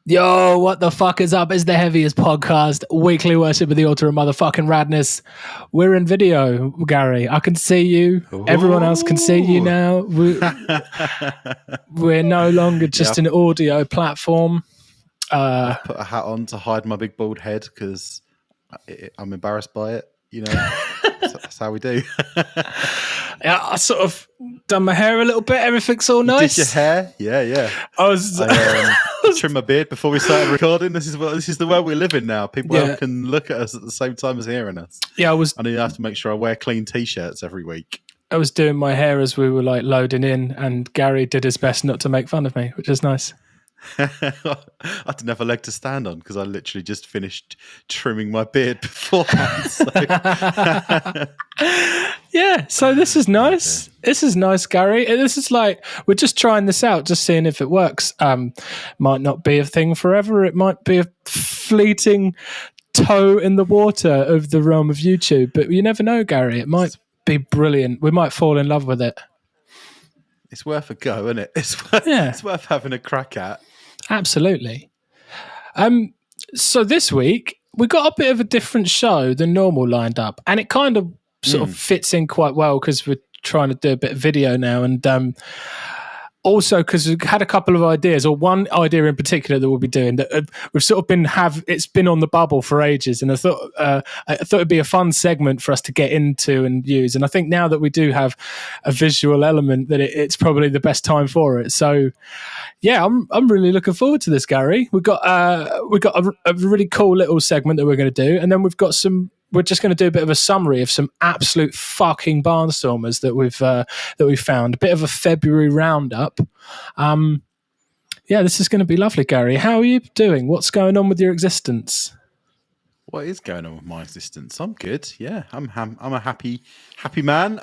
Yo, what the fuck is up? It's the Heavyist Podcast, weekly worship of the altar of motherfucking radness. We're in video, Gary. I can see you. Ooh. Everyone else can see you now. We're no longer just an audio platform. I put a hat on to hide my big bald head because I'm embarrassed by it. You know, that's how we do. Yeah, I sort of done my hair a little bit. Everything's all nice. You did your hair? Yeah. I trimmed my beard before we started recording. This is the world we live in now. People can look at us at the same time as hearing us. Yeah, I need to have to make sure I wear clean t-shirts every week. I was doing my hair as we were like loading in, and Gary did his best not to make fun of me, which is nice. I didn't have a leg to stand on because I literally just finished trimming my beard beforehand. So. Yeah, so this is nice. This is nice, Gary. This is like, we're just trying this out, just seeing if it works. Might not be a thing forever. It might be a fleeting toe in the water of the realm of YouTube, but you never know, Gary. It might be brilliant. We might fall in love with it. It's worth a go, isn't it? It's worth having a crack at. Absolutely. So this week, we got a bit of a different show than normal lined up, and it kind of sort of fits in quite well because we're trying to do a bit of video now, and also because we had a couple of ideas, or one idea in particular that we'll be doing that we've sort of it's been on the bubble for ages, and I thought it'd be a fun segment for us to get into and use. And I think now that we do have a visual element, that it's probably the best time for it. So yeah, I'm really looking forward to this, Gary. We've got a really cool little segment that we're going to do, and then we're just going to do a bit of a summary of some absolute fucking barnstormers that we've found. A bit of a February roundup. This is going to be lovely, Gary. How are you doing? What's going on with your existence? What is going on with my existence? I'm good. Yeah, I'm a happy man.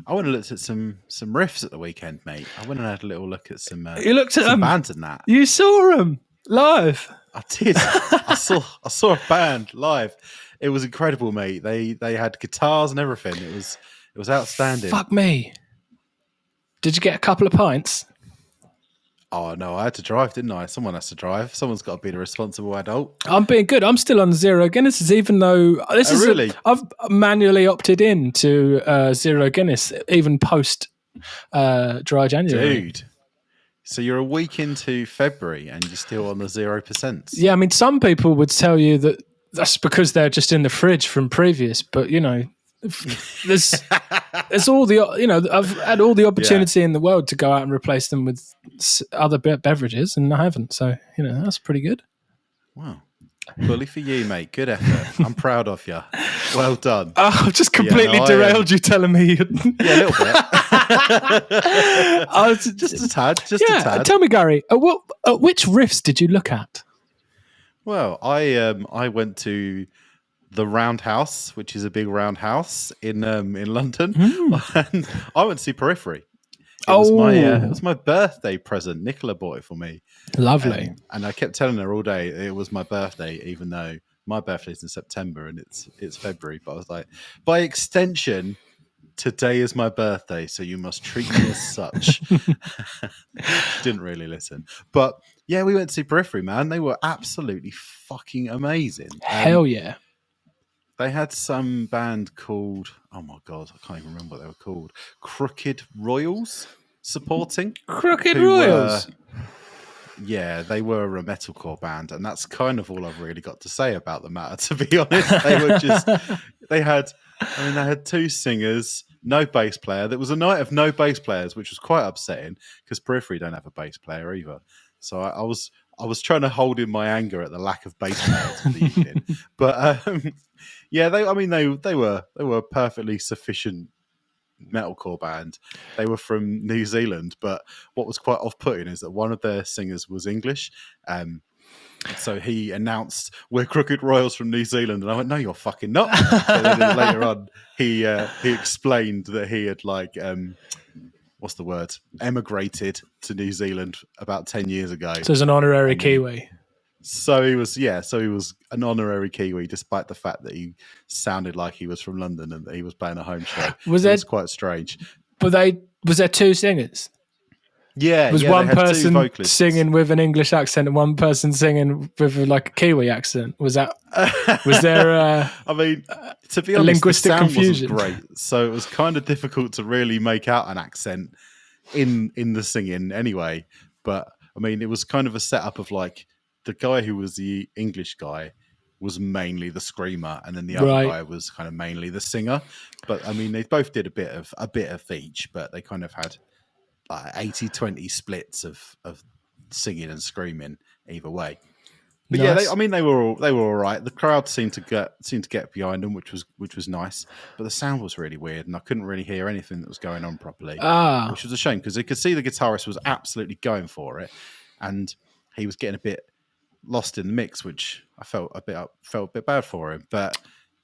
I went and looked at some riffs at the weekend, mate. I went and had a little look at some. You looked at some bands and that. You saw them live. I did. I saw a band live. It was incredible, mate. They had guitars and everything. It was outstanding. Fuck me. Did you get a couple of pints? Oh no, I had to drive, didn't I? Someone has to drive. Someone's got to be the responsible adult. I'm being good. I'm still on Zero Guinness, even though I've manually opted in to Zero Guinness, even post dry January. Dude. So you're a week into February and you're still on the 0%. Yeah, I mean, some people would tell you that that's because they're just in the fridge from previous, but you know, there's all the, you know, I've had all the opportunity in the world to go out and replace them with other beverages, and I haven't. So, you know, that's pretty good. Wow. Bully for you, mate. Good effort. I'm proud of you. Well done. I've just completely derailed you telling me. Yeah, a little bit. Just a tad. Just a tad. Tell me, Gary, which riffs did you look at? Well, I went to the Roundhouse, which is a big roundhouse in London, and I went to see Periphery. It was my birthday present. Nicola bought it for me. Lovely. And I kept telling her all day it was my birthday, even though my birthday's in September and it's February. But I was like, by extension, today is my birthday, so you must treat me as such. Didn't really listen. But yeah, we went to see Periphery, man. They were absolutely fucking amazing. Hell yeah. They had some band called, oh my God, I can't even remember what they were called. Crooked Royals supporting. Crooked Royals? Yeah, they were a metalcore band, and that's kind of all I've really got to say about the matter, to be honest. They had two singers, no bass player. There was a night of no bass players, which was quite upsetting because Periphery don't have a bass player either. So I was trying to hold in my anger at the lack of bass players for the evening. But yeah, they were a perfectly sufficient metalcore band. They were from New Zealand, but what was quite off-putting is that one of their singers was English. So he announced, "We're Crooked Royals from New Zealand," and I went, "No, you're fucking not." So then later on, he explained that he had what's the word? Emigrated to New Zealand about 10 years ago. So as an honorary Kiwi. So he was an honorary Kiwi, despite the fact that he sounded like he was from London and that he was playing a home show. It was quite strange. But was there two singers? Yeah, Was they one had two person vocalists. singing with an English accent and one person singing with like a Kiwi accent? Was there I mean, to be a honest, the linguistic sound confusion? wasn't great, so it was kind of difficult to really make out an accent in the singing anyway. But I mean, it was kind of a setup of like the guy who was the English guy was mainly the screamer, and then the other Right. guy was kind of mainly the singer. But I mean, they both did a bit of each, but they kind of had like 80-20 splits of singing and screaming either way. But Nice. yeah, they were all right. The crowd seemed to get behind them, which was nice. But the sound was really weird, and I couldn't really hear anything that was going on properly, which was a shame because you could see the guitarist was absolutely going for it, and he was getting a bit lost in the mix, which I felt a bit bad for him. But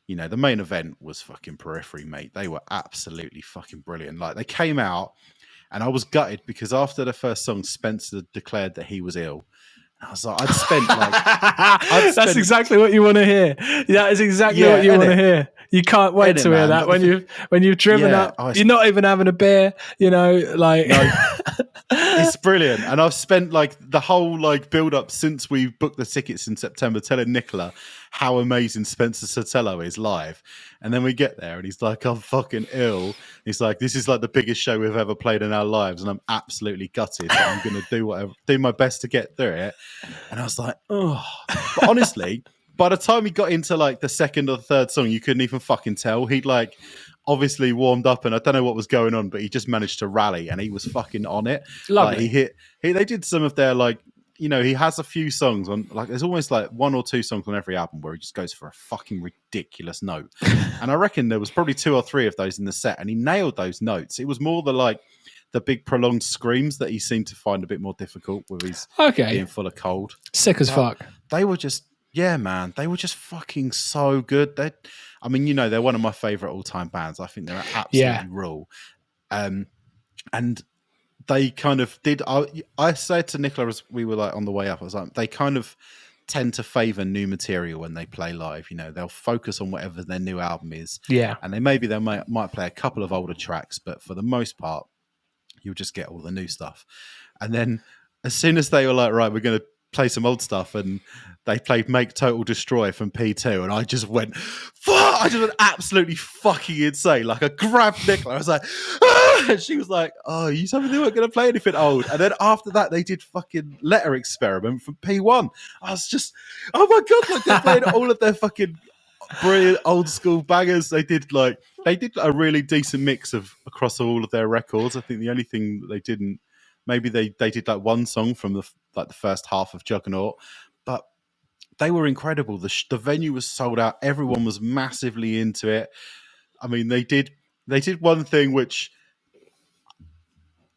you know, the main event was fucking Periphery, mate. They were absolutely fucking brilliant. Like they came out, and I was gutted because after the first song, Spencer declared that he was ill. I was like, That's exactly what you want to hear. That is exactly what you want to hear. You can't wait to hear that when you've driven up. You're not even having a beer, you know, like. No, it's brilliant. And I've spent like the whole like build up since we booked the tickets in September telling Nicola how amazing Spencer Sotelo is live. And then we get there and he's like, I'm fucking ill. He's like, this is like the biggest show we've ever played in our lives. And I'm absolutely gutted. But I'm going to do my best to get through it. And I was like, oh, but honestly, by the time he got into like the second or third song, you couldn't even fucking tell. He'd like obviously warmed up and I don't know what was going on, but he just managed to rally and he was fucking on it. Lovely. Like they did some of their like, you know, he has a few songs on, like there's almost like one or two songs on every album where he just goes for a fucking ridiculous note. And I reckon there was probably 2 or 3 of those in the set and he nailed those notes. It was more the big prolonged screams that he seemed to find a bit more difficult with his being full of cold. Sick as fuck. They were just, yeah, man, they were just fucking so good. I mean, you know, they're one of my favorite all-time bands. I think they're absolutely raw. And they kind of did. I said to Nicola as we were like on the way up, I was like, they kind of tend to favor new material when they play live. You know, they'll focus on whatever their new album is. Yeah, and they might play a couple of older tracks, but for the most part, you'll just get all the new stuff. And then as soon as they were like, right, we're going to play some old stuff, and they played Make Total Destroy from P2, and I just went, fuck! I just went absolutely fucking insane. Like I grabbed Nicola, I was like, ah! And she was like, oh, you told me they weren't going to play anything old. And then after that, they did fucking Letter Experiment from P1. I was just, oh my god, like they played all of their fucking brilliant old school bangers. They did a really decent mix of across all of their records. I think the only thing that they didn't, maybe they did like one song from the first half of Juggernaut, but they were incredible. The venue was sold out. Everyone was massively into it. I mean, they did one thing which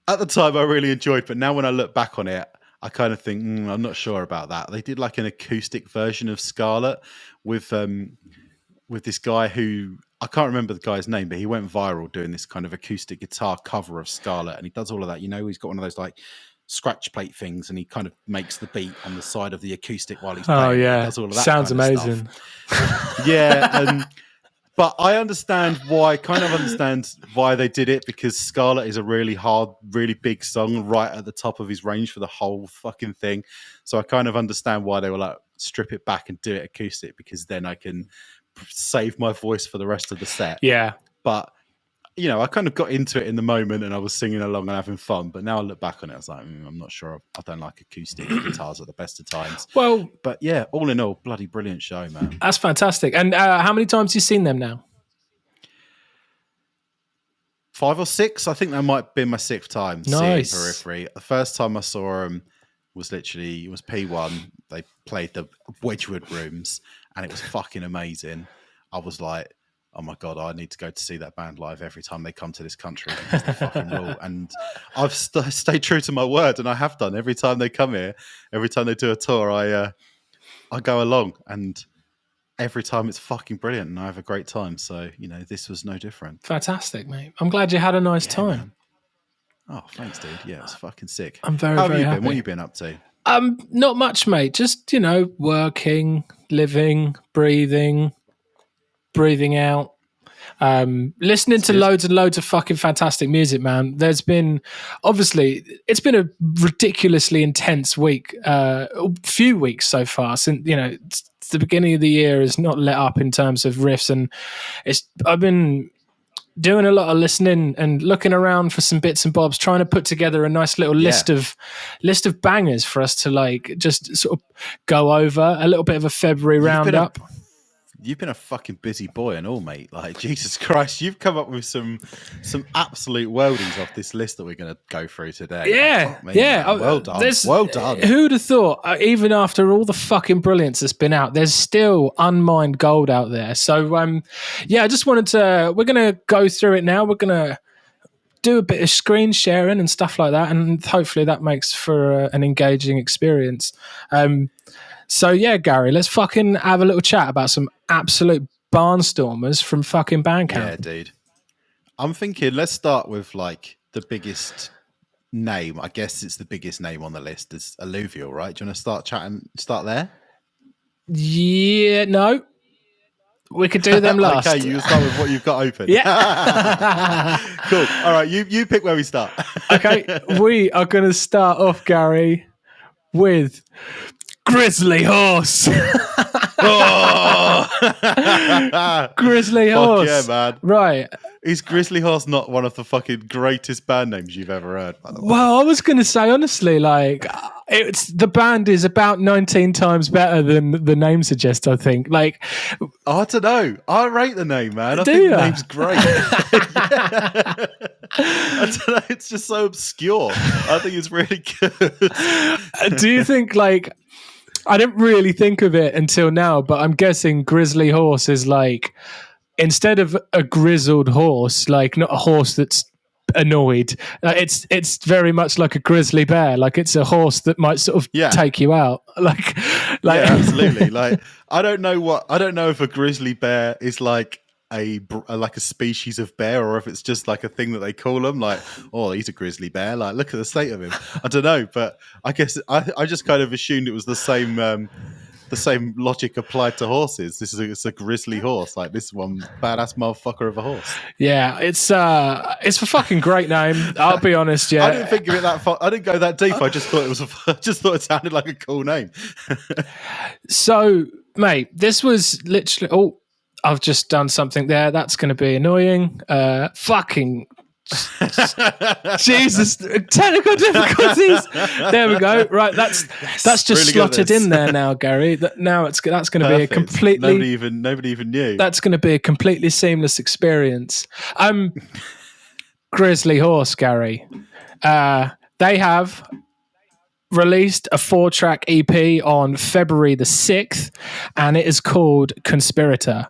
at the time I really enjoyed, but now when I look back on it, I kind of think I'm not sure about that. They did like an acoustic version of Scarlet with this guy who I can't remember the guy's name, but he went viral doing this kind of acoustic guitar cover of Scarlet, and he does all of that. You know, he's got one of those like scratch plate things, and he kind of makes the beat on the side of the acoustic while he's playing. Oh yeah, does all of that. Sounds kind of amazing. Stuff. Yeah, but I understand why they did it, because Scarlet is a really hard, really big song right at the top of his range for the whole fucking thing. So I kind of understand why they were like, strip it back and do it acoustic, because then I can save my voice for the rest of the set. Yeah. But you know, I kind of got into it in the moment and I was singing along and having fun. But now I look back on it, I was like, I'm not sure. I don't like acoustic guitars at the best of times. Well, but yeah, all in all, bloody brilliant show, man. That's fantastic. And how many times have you seen them now? 5 or 6. I think that might be my 6th time seeing Periphery. The first time I saw them was P1. They played the Wedgwood Rooms and it was fucking amazing. I was like, oh my God, I need to go to see that band live every time they come to this country. It's the fucking rule. And I've stayed true to my word, and I have done. Every time they come here, every time they do a tour, I go along, and every time it's fucking brilliant and I have a great time. So, you know, this was no different. Fantastic, mate. I'm glad you had a nice time. Man. Oh, thanks, dude. Yeah, it was fucking sick. I'm very, How have very you happy. been? What have you been up to? Not much, mate. Just, you know, working, living, breathing out. Listening to loads and loads of fucking fantastic music, man. There's been, obviously, it's been a ridiculously intense week, few weeks so far. Since the beginning of the year has not let up in terms of riffs, and I've been doing a lot of listening and looking around for some bits and bobs, trying to put together a nice little list of bangers for us to like just sort of go over, a little bit of a February roundup. You've been a fucking busy boy and all, mate. Like, Jesus Christ, you've come up with some absolute worldies off this list that we're going to go through today. Yeah, man. Well done. Well done. Who'd have thought, even after all the fucking brilliance that's been out, there's still unmined gold out there. So, I just wanted to, we're going to go through it now. We're going to do a bit of screen sharing and stuff like that, and hopefully that makes for an engaging experience. So yeah, Gary, let's fucking have a little chat about some absolute barnstormers from fucking Bandcamp. Yeah, dude. I'm thinking let's start with like the biggest name. I guess it's the biggest name on the list is Alluvial, right? Do you want to start there? Yeah, no. We could do them last. Okay, you start with what you've got open. Yeah. Cool. All right, you pick where we start. Okay, we are going to start off, Gary, with Grizzly Horse. Grizzly Horse. Fuck yeah, man. Right. Is Grizzly Horse not one of the fucking greatest band names you've ever heard, by the way? Well, I was going to say, honestly, like, the band is about 19 times better than the name suggests, I think. Like, I don't know. I rate the name, man. I think the name's great. I don't know. It's just so obscure. I think it's really good. Do you think, like, I didn't really think of it until now, but I'm guessing Grizzly Horse is like, instead of a grizzled horse, like not a horse that's annoyed, it's very much like a grizzly bear. Like it's a horse that might sort of take you out. Like yeah, absolutely. Like I don't know if a grizzly bear is like a species of bear, or if it's just like a thing that they call them, like, oh, he's a grizzly bear, like look at the state of him. I don't know, but I guess I just kind of assumed it was the same logic applied to horses. It's a grizzly horse, like this one badass motherfucker of a horse. Yeah, it's a fucking great name. I'll be honest. Yeah, I didn't think of it that far. I didn't go that deep. I just thought it sounded like a cool name. So, mate, this was literally. Oh, I've just done something there. That's going to be annoying. Fucking Jesus, technical difficulties. There we go. Right, that's just really slotted in there now, Gary. That's going to be a completely nobody even knew. That's going to be a completely seamless experience. Grizzly Horse, Gary. They have released a 4-track EP on February the 6th, and it is called Conspirator.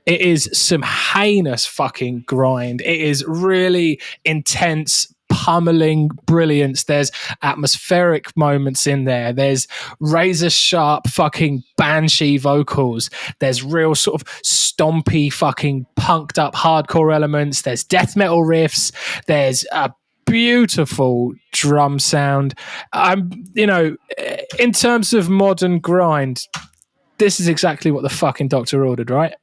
It is some heinous fucking grind. It is really intense, pummeling brilliance. There's atmospheric moments in there. There's razor sharp fucking banshee vocals. There's real sort of stompy fucking punked up hardcore elements. There's death metal riffs. There's a beautiful drum sound. In terms of modern grind, this is exactly what the fucking doctor ordered, right?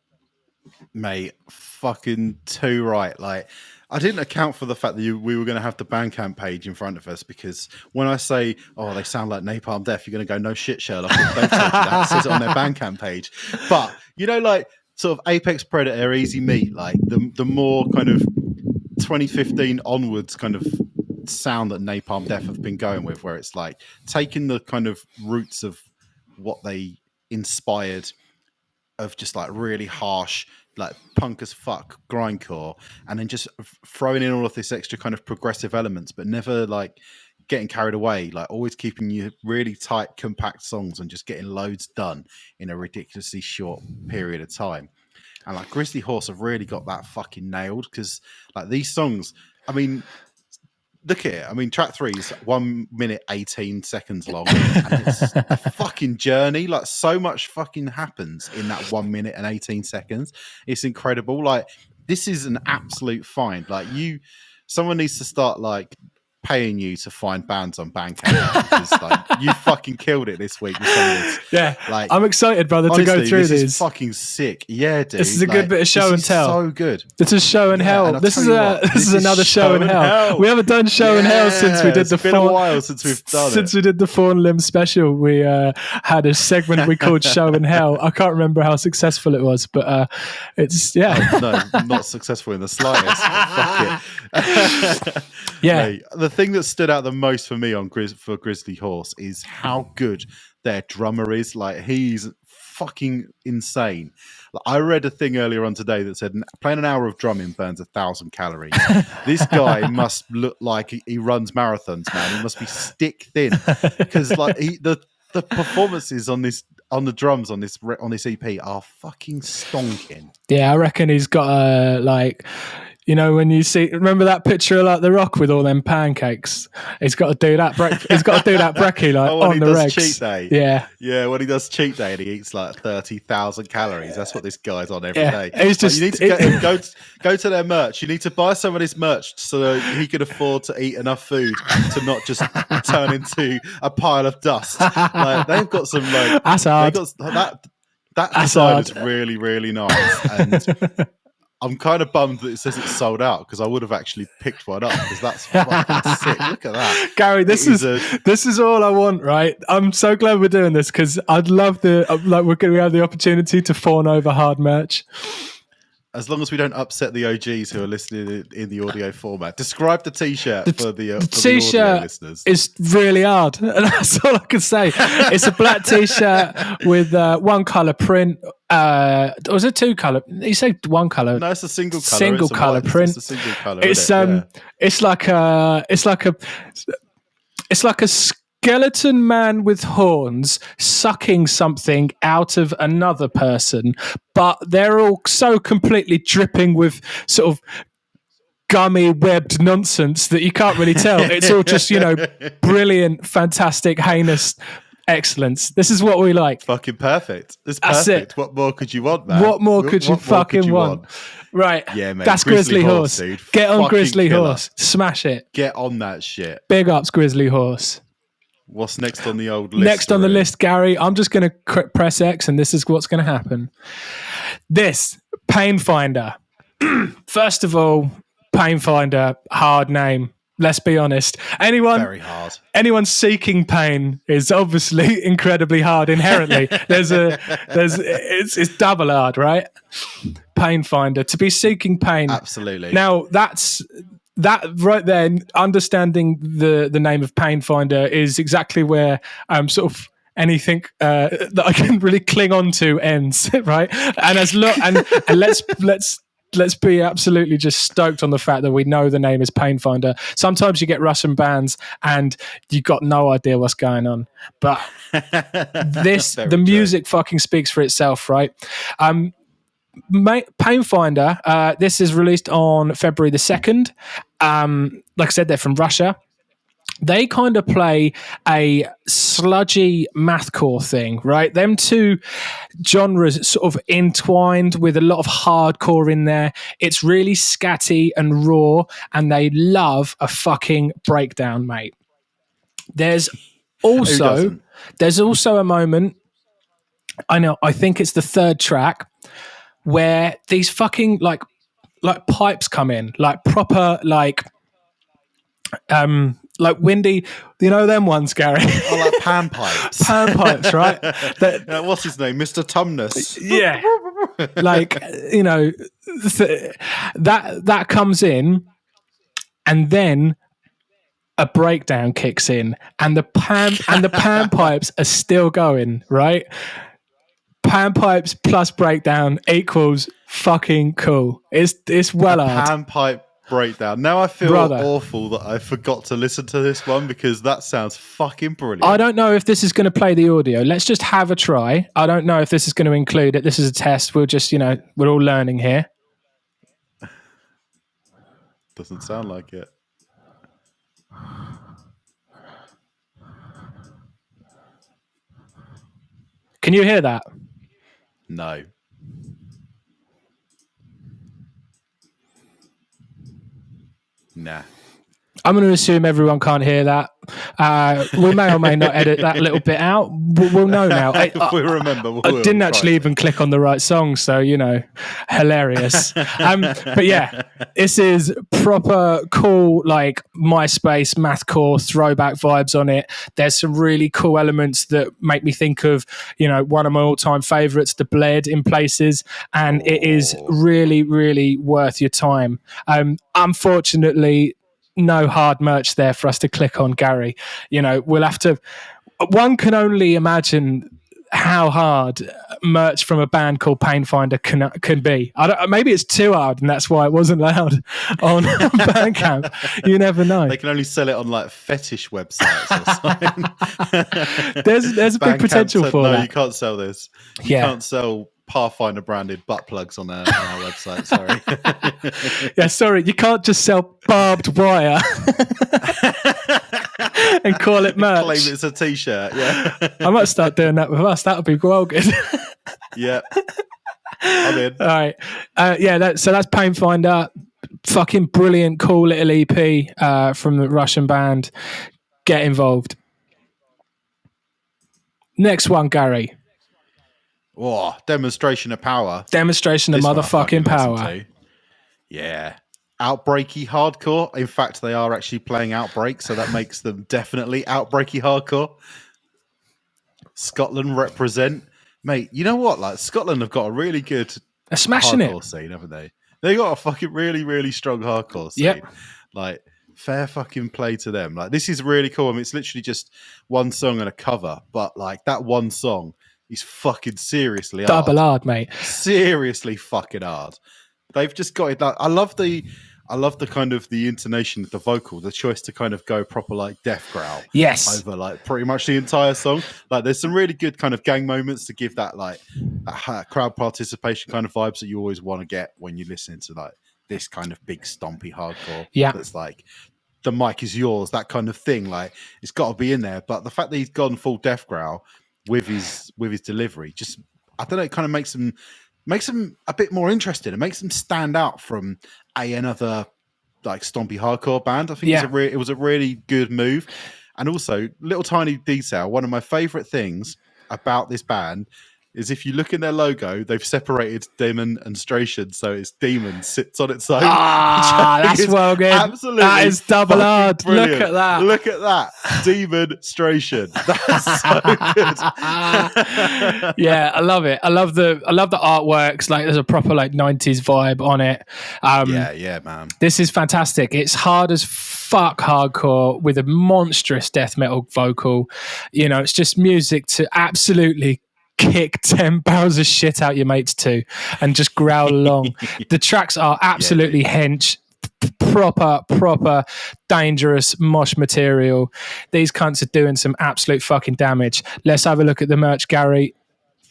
Mate, fucking too right. Like, I didn't account for the fact that we were going to have the Bandcamp page in front of us, because when I say, oh, they sound like Napalm Death, you're going to go, no shit, Sherlock. If they told you that, it says it on their Bandcamp page. But, like sort of Apex Predator, Easy Meat, like the more kind of 2015 onwards kind of sound that Napalm Death have been going with, where it's like taking the kind of roots of what they inspired of just like really harsh, like punk as fuck grindcore, and then just throwing in all of this extra kind of progressive elements, but never like getting carried away, like always keeping you really tight, compact songs and just getting loads done in a ridiculously short period of time. And like Grizzly Horse have really got that fucking nailed, because like these songs, I mean, look here. I mean, track 3 is 1 minute 18 seconds long, and it's a fucking journey. Like, so much fucking happens in that 1 minute and 18 seconds. It's incredible. Like, this is an absolute find. Like, someone needs to start like paying you to find bands on Bandcamp because like you fucking killed it this week with some of this. Yeah, like I'm excited, brother, honestly, to go through this these. is fucking sick. Yeah, dude. This is a good bit of show and tell. So good. This is show and hell. This is another show and hell. We haven't done show and hell since we did the It's been a while since we've done we did the Fawn Limb special. We had a segment we called show and hell. I can't remember how successful it was, but it's no, not successful in the slightest. Fuck it. Yeah. Mate, the thing that stood out the most for me for Grizzly Horse is how good their drummer is. Like, he's fucking insane. Like, I read a thing earlier on today that said playing an hour of drumming burns 1,000 calories. This guy must look like he runs marathons, man. He must be stick thin because like the performances on the drums on this EP are fucking stonking. Yeah, I reckon he's got a like. You know, when you remember that picture of like The Rock with all them pancakes? He's got to do that. He's got to do that brekkie like on the regs. Cheat day. Yeah. When he does cheat day and he eats like 30,000 calories. That's what this guy's on every day. It's just, you need to go to their merch. You need to buy some of his merch so that he can afford to eat enough food to not just turn into a pile of dust. Like, they've got some like that's hard. That design is really, really nice. And I'm kind of bummed that it says it's sold out because I would have actually picked one up because that's fucking sick. Look at that, Gary. This is all I want, right? I'm so glad we're doing this because I'd love we're going to have the opportunity to fawn over hard merch. As long as we don't upset the OGs who are listening in the audio format. Describe the t-shirt for the t-shirt audio listeners. It's really hard. And that's all I can say. It's a black t-shirt with one colour print. Or is it two colour? You say one colour? No, it's a single colour. Single colour print. It's a single colour. It's like a skeleton man with horns sucking something out of another person, but they're all so completely dripping with sort of gummy webbed nonsense that you can't really tell. It's all just, brilliant, fantastic, heinous excellence. This is what we like. Fucking perfect. It's That's perfect. it. What more could you want, man? What more could you fucking want? Right. Yeah, mate. That's Grizzly Horse. Dude. Get on Grizzly killer. Horse. Smash it. Get on that shit. Big ups, Grizzly Horse. What's next on the old list? Next on the list, Gary, I'm just going to press X and this is what's going to happen. This, Painfinder. First of all, Painfinder, hard name. Let's be honest. Very hard. Anyone seeking pain is obviously incredibly hard inherently. It's double hard, right? Painfinder. To be seeking pain. Absolutely. Now, that right there, understanding the name of Painfinder is exactly where sort of anything that I can really cling on to ends, right? And let's be absolutely just stoked on the fact that we know the name is Painfinder. Sometimes you get Russian bands and you got no idea what's going on, but the music fucking speaks for itself, right? Painfinder, this is released on February the 2nd. Like I said, they're from Russia. They kind of play a sludgy mathcore thing, right? Them two genres sort of entwined with a lot of hardcore in there. It's really scatty and raw, and they love a fucking breakdown, mate. There's also a moment, I think it's the third track, where these fucking like pipes come in, like proper like windy, them ones, Gary. Oh, like pan pipes. Pan pipes, right? What's his name? Mr. Tumnus. Yeah. That comes in, and then a breakdown kicks in, and the pan pipes are still going, right? Pan pipes plus breakdown equals fucking cool. It's well hard. Pan pipe breakdown. Now I feel awful that I forgot to listen to this one because that sounds fucking brilliant. I don't know if this is going to play the audio. Let's just have a try. I don't know if this is going to include it. This is a test. We'll just, we're all learning here. Doesn't sound like it. Can you hear that? No. Nah. I'm going to assume everyone can't hear that. We may or may not edit that little bit out. We'll know now. If we remember, I didn't actually even click on the right song, so, hilarious. But yeah, this is proper cool, like MySpace, mathcore, throwback vibes on it. There's some really cool elements that make me think of, one of my all-time favourites, The Bled, in places, and it is really, really worth your time. Unfortunately, no hard merch there for us to click on, Gary. We'll have to. One can only imagine how hard merch from a band called Painfinder can be. Maybe it's too hard, and that's why it wasn't allowed on Bandcamp. You never know. They can only sell it on like fetish websites or something. There's a big potential for that. No, you can't sell this. You can't sell Pathfinder branded butt plugs on our website. Sorry. Yeah, sorry. You can't just sell barbed wire and call it merch. Claim it's a t-shirt. Yeah, I might start doing that with us. That would be well good. Yeah, I'm in. All right. So that's Painfinder. Fucking brilliant, cool little EP from the Russian band. Get involved. Next one, Gary. Oh, demonstration of power. Demonstration of motherfucking power. Yeah. Outbreaky hardcore. In fact, they are actually playing Outbreak, so that makes them definitely outbreaky hardcore. Scotland represent. Mate, you know what? Like, Scotland have got a really good hardcore scene, haven't they? They got a fucking really, really strong hardcore scene. Yep. Like, fair fucking play to them. Like, this is really cool. I mean, it's literally just one song and a cover, but like that one song is fucking seriously hard. Double hard, mate. Seriously fucking hard. They've just got it. I love the kind of the intonation of the vocal, the choice to kind of go proper like death growl. Yes. Over like pretty much the entire song. Like there's some really good kind of gang moments to give that like crowd participation kind of vibes that you always want to get when you listen to like this kind of big stompy hardcore. Yeah. That's like the mic is yours, that kind of thing. Like it's got to be in there. But the fact that he's gone full death growl with his delivery, just I don't know, it kind of makes them a bit more interesting. It makes them stand out from another like stompy hardcore band. I think it was a really good move. And also, little tiny detail, one of my favorite things about this band is if you look in their logo, they've separated Demon and Stration, so it's Demon sits on its own. Ah, that's well good. Absolutely, that is double hard. Brilliant. Look at that. Look at that, Demon Stration. That's so good. Yeah, I love it. I love the artworks. Like, there's a proper like 90s vibe on it. Yeah, man. This is fantastic. It's hard as fuck hardcore with a monstrous death metal vocal. It's just music to absolutely kick 10 barrels of shit out your mates to and just growl along. The tracks are absolutely hench, proper dangerous mosh material. These cunts are doing some absolute fucking damage. Let's have a look at the merch, Gary.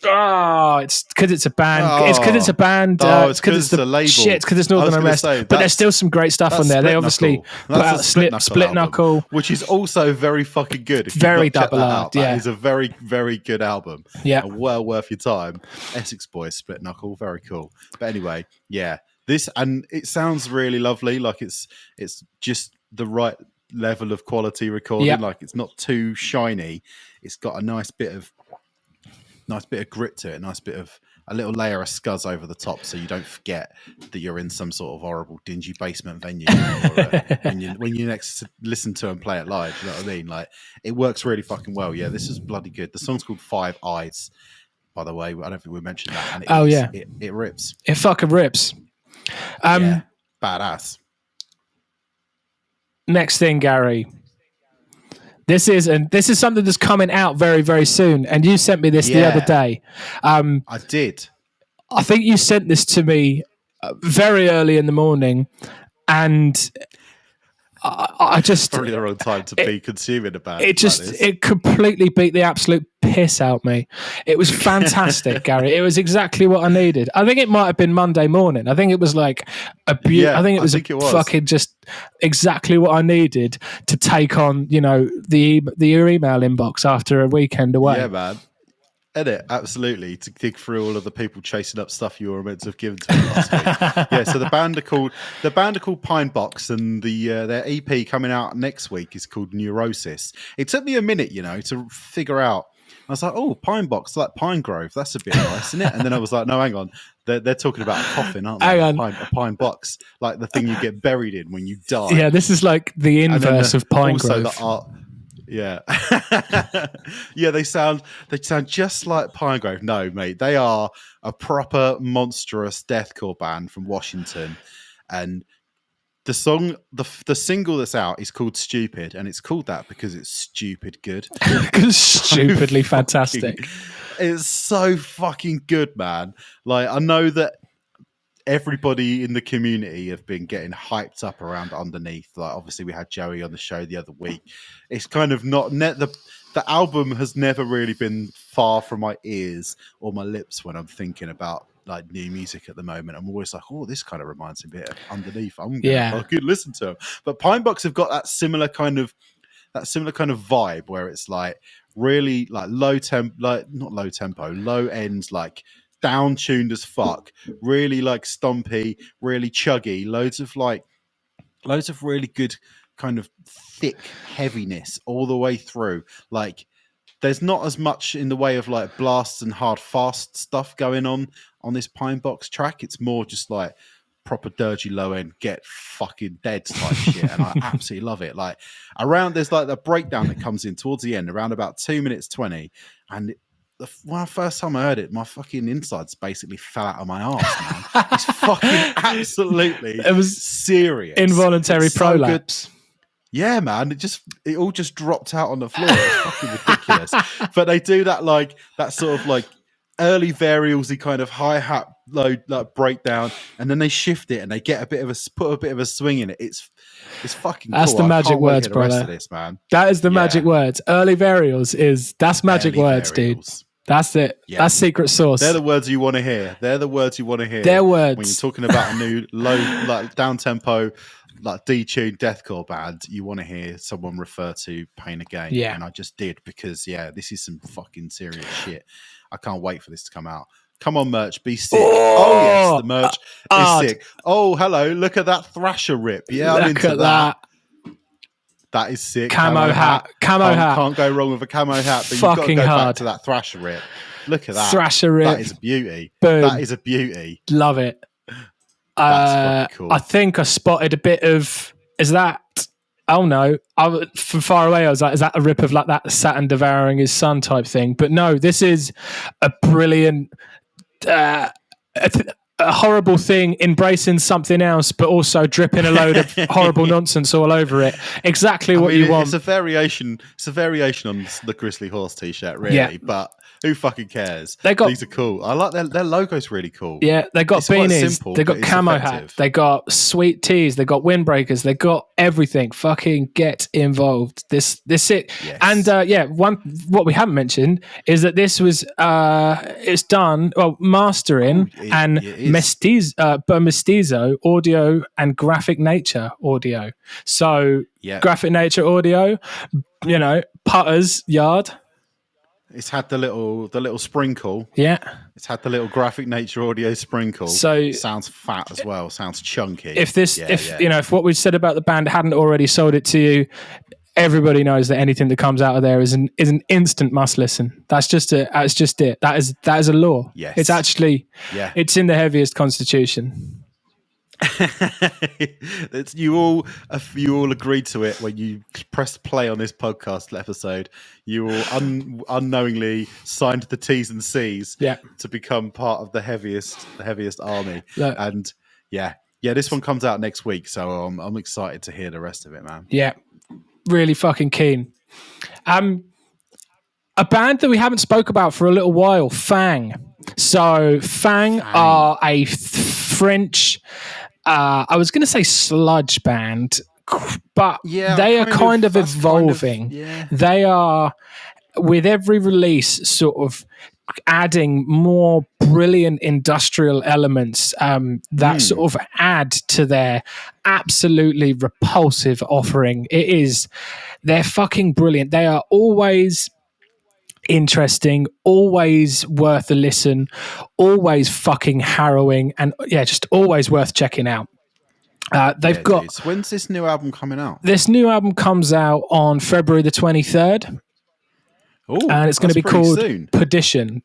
Oh, it's because it's a band. It's because it's a band. It's because it's the label. Shit, it's because it's Northern Arrest. But there's still some great stuff on there. They obviously put out Split Knuckle, which is also very fucking good. Very double hard. Yeah, it's a very, very good album. Yeah, and well worth your time. Essex Boys, Split Knuckle, very cool. But anyway, yeah, this and it sounds really lovely. Like it's just the right level of quality recording. Yeah. Like it's not too shiny. It's got a nice bit of grit to it, a little layer of scuzz over the top, so you don't forget that you're in some sort of horrible, dingy basement venue or, when you next listen to and play it live. You know what I mean? Like it works really fucking well. Yeah, this is bloody good. The song's called 5 Eyes, by the way. I don't think we mentioned that. And it rips. It fucking rips. Badass. Next thing, Gary. This is something that's coming out very, very soon. And you sent me this the other day. I did. I think you sent this to me very early in the morning, and I just probably the wrong time to be consuming about it completely beat the absolute piss out me. It was fantastic, Gary. It was exactly what I needed. I think it might have been Monday morning. I think it was like I think it was fucking just exactly what I needed to take on, your email inbox after a weekend away. Yeah, man. Edit, absolutely, to dig through all of the people chasing up stuff you were meant to have given to me last week. Yeah, so the band are called Pine Box, and their EP coming out next week is called Neurosis. It took me a minute, to figure out. I was like, oh, Pine Box, like Pine Grove, that's a bit nice, isn't it? And then I was like, no, hang on, they're talking about a coffin, aren't they? Hang on. A pine box, like the thing you get buried in when you die. Yeah, this is like the inverse of Pine Grove. Also the art. Yeah. Yeah, they sound just like Pine Grove. No, mate, they are a proper monstrous deathcore band from Washington. And the single that's out is called Stupid, and it's called that because it's stupid good. Stupidly fantastic. It's so fucking good, man. Like, I know that everybody in the community have been getting hyped up around Underneath. Like, obviously we had Joey on the show the other week. It's kind of not the album has never really been far from my ears or my lips when I'm thinking about like new music at the moment. I'm always like, oh, this kind of reminds me a bit of Underneath. I'm gonna fucking listen to them. But Pine Box have got that similar kind of vibe where it's like really like low end, like down tuned as fuck, really like stompy, really chuggy, loads of really good kind of thick heaviness all the way through. Like, there's not as much in the way of like blasts and hard fast stuff going on this Pine Box track. It's more just like proper dirgy low end, get fucking dead type shit, and I absolutely love it. Like, there's like the breakdown that comes in towards the end around about 2 minutes 20, and when the first time I heard it, my fucking insides basically fell out of my arse, man. It's fucking absolutely, it was serious, involuntary prolapse. Yeah, man. It all just dropped out on the floor. It's fucking ridiculous. But they do that sort of like early varials-y kind of hi-hat load, like breakdown, and then they shift it and they get put a bit of a swing in it. It's fucking that's cool. The magic words, brother. This, man. That is the magic words. Early varials that's magic words, dude. That's it. Yeah. That's secret sauce. They're the words you want to hear. They're words. When you're talking about a new low, like down tempo, like detuned deathcore band, you want to hear someone refer to Pain Again. Yeah. And I just did because, this is some fucking serious shit. I can't wait for this to come out. Come on, merch, be sick. Oh yes, the merch is sick. Oh, hello, look at that Thrasher rip. Yeah, I'm into that. That is sick. Camo hat. Can't go wrong with a camo hat, but fucking you've got to go hard. back to that Thrasher rip. Look at that. Thrasher rip. That is a beauty. Boom. That is a beauty. Love it. That's fucking cool. I think I spotted a bit of, is that, oh no, from far away I was like, is that a rip of like that Saturn devouring his son type thing? But no, this is a brilliant, a horrible thing embracing something else, but also dripping a load of horrible nonsense all over it. Exactly what you want. It's a variation on the Grizzly Horse t-shirt, really, but who fucking cares? These are cool. I like their logo's really cool. Yeah, they got beanies, they got camo hats, they got sweet tees, they got windbreakers, they got everything. Fucking get involved. This it. Yes. And what we haven't mentioned is that this was it's done mastering and mestizo audio and graphic nature audio. So graphic nature audio, Putter's Yard. It's had the little sprinkle. Yeah. It's had the little graphic nature audio sprinkle. So it sounds fat as well. Sounds chunky. If what we said about the band hadn't already sold it to you, everybody knows that anything that comes out of there is an instant must listen. That's just it. That's just it. That is a law. Yes. It's actually it's in the Heavyist Constitution. You all agreed to it when you pressed play on this podcast episode. You all unknowingly signed the T's and C's to become part of the heaviest army. Look, and this one comes out next week, so I'm excited to hear the rest of it, man. Yeah, really fucking keen. A band that we haven't spoke about for a little while, Fange. So Fange are a French, I was going to say sludge band, but they are kind of evolving. They are, with every release, sort of adding more brilliant industrial elements that sort of add to their absolutely repulsive offering. They're fucking brilliant. They are always interesting, always worth a listen, always fucking harrowing, and just always worth checking out. They've got. Dude. So when's this new album coming out? This new album comes out on February the 23rd. Ooh, and it's going to be called soon. Perdition.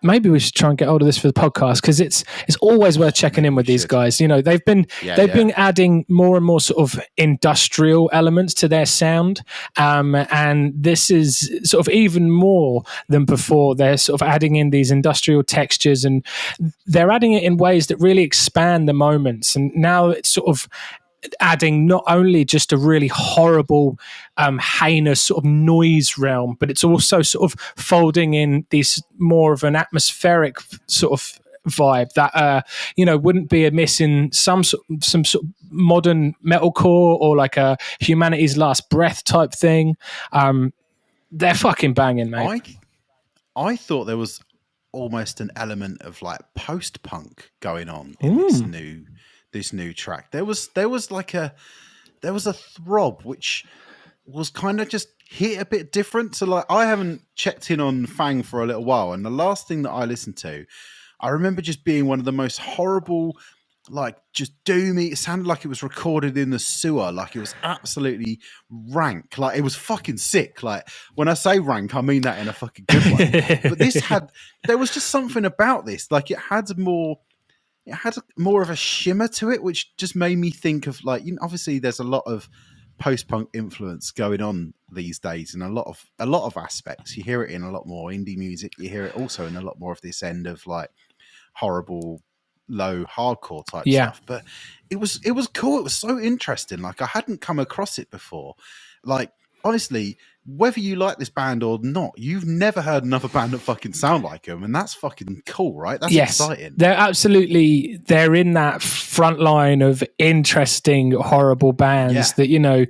Maybe we should try and get hold of this for the podcast, because it's always worth checking in with these guys. You know, they've been adding more and more sort of industrial elements to their sound, and this is sort of even more than before. They're sort of adding in these industrial textures, and they're adding it in ways that really expand the moments. And now it's sort of adding not only just a really horrible, heinous sort of noise realm, but it's also sort of folding in these more of an atmospheric sort of vibe that wouldn't be amiss in some sort of modern metalcore or like a Humanity's Last Breath type thing. They're fucking banging, mate. I thought there was almost an element of like post-punk going on in this new track. There was a throb which was kind of just hit a bit different. So like, I haven't checked in on Fange for a little while, and the last thing that I listened to, I remember just being one of the most horrible, like just doomy. It sounded like it was recorded in the sewer. Like it was absolutely rank. Like it was fucking sick. Like when I say rank, I mean that in a fucking good way. But there was just something about this. Like it had more of a shimmer to it, which just made me think of like, obviously there's a lot of post-punk influence going on these days in a lot of aspects. You hear it in a lot more indie music. You hear it also in a lot more of this end of like horrible, low hardcore type stuff. But it was cool. It was so interesting. Like I hadn't come across it before. Like honestly, whether you like this band or not, you've never heard another band that fucking sound like them, and that's fucking cool, right? That's exciting. They're in that front line of interesting, horrible bands that,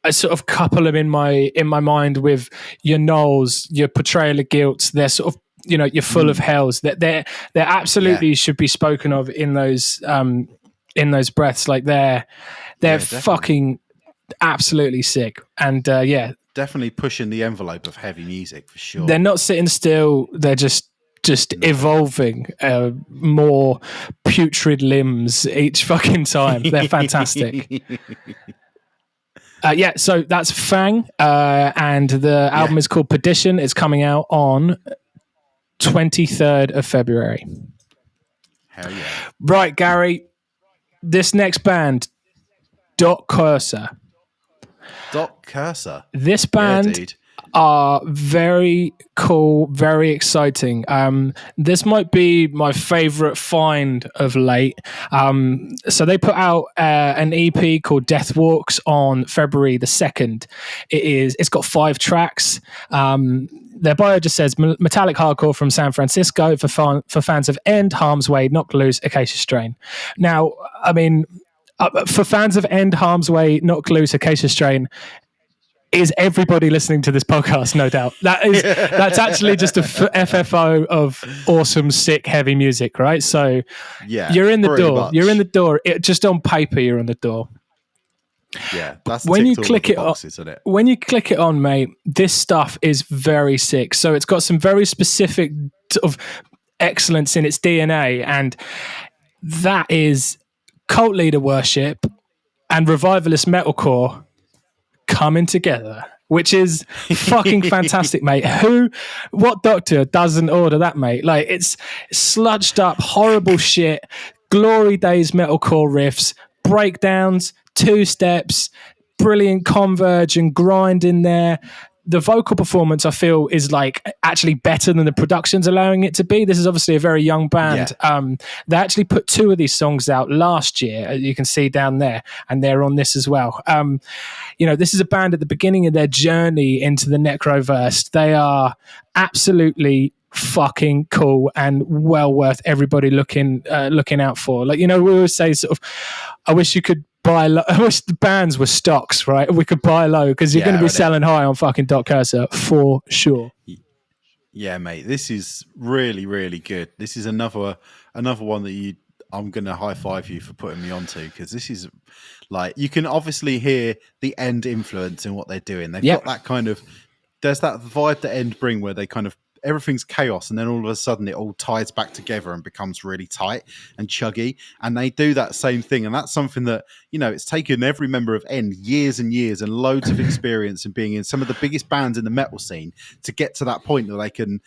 I sort of couple them in my mind with your Knowles, your Portrayal of Guilt. They're sort of, you're Full of Hells. That they're absolutely should be spoken of in those breaths. Like they're fucking absolutely sick. And definitely pushing the envelope of heavy music for sure. They're not sitting still. They're just evolving more putrid limbs each fucking time. They're fantastic. So that's Fange, and the album is called Perdition. It's coming out on 23rd of February. Hell yeah. Right, Gary, this next band, DotCursor. DotCursor. This band are very cool, very exciting. This might be my favorite find of late. So they put out an EP called Death Walks on February the 2nd. It's got 5 tracks. Their bio just says metallic hardcore from San Francisco for fans of End, Harm's Way, Knocked Loose, Acacia Strain. Now, I mean, for fans of End, Harm's Way, Knocked Loose, Acacia Strain, is everybody listening to this podcast? No doubt. That's actually just a FFO of awesome, sick, heavy music, right? So you're in the door. Much. You're in the door. Just on paper, you're on the door. Yeah, that's when you click it boxes, isn't it? When you click it on, mate, this stuff is very sick. So it's got some very specific sort of excellence in its DNA, and that is cult leader worship and revivalist metalcore coming together, which is fucking fantastic, mate. What doctor doesn't order that, mate? Like, it's sludged up, horrible shit, glory days metalcore riffs, breakdowns, 2 steps, brilliant converge and grind in there. The vocal performance, I feel, is like actually better than the production's allowing it to be. This is obviously a very young band. They actually put 2 of these songs out last year, as you can see down there, and they're on this as well. This is a band at the beginning of their journey into the Necroverse. They are absolutely fucking cool and well worth everybody looking out for. Like, we always say sort of, I wish you could buy low. I wish the bands were stocks, right? We could buy low, because you're going to be selling high on fucking DotCursor for sure. Yeah, mate, this is really, really good. This is another one that I'm going to high five you for putting me onto, because this is like, you can obviously hear the End influence in what they're doing. They've got that kind of there's that vibe that End bring where they kind of everything's chaos, and then all of a sudden it all ties back together and becomes really tight and chuggy. And they do that same thing, and that's something that, you know, it's taken every member of End years and years and loads of experience in being in some of the biggest bands in the metal scene to get to that point that they can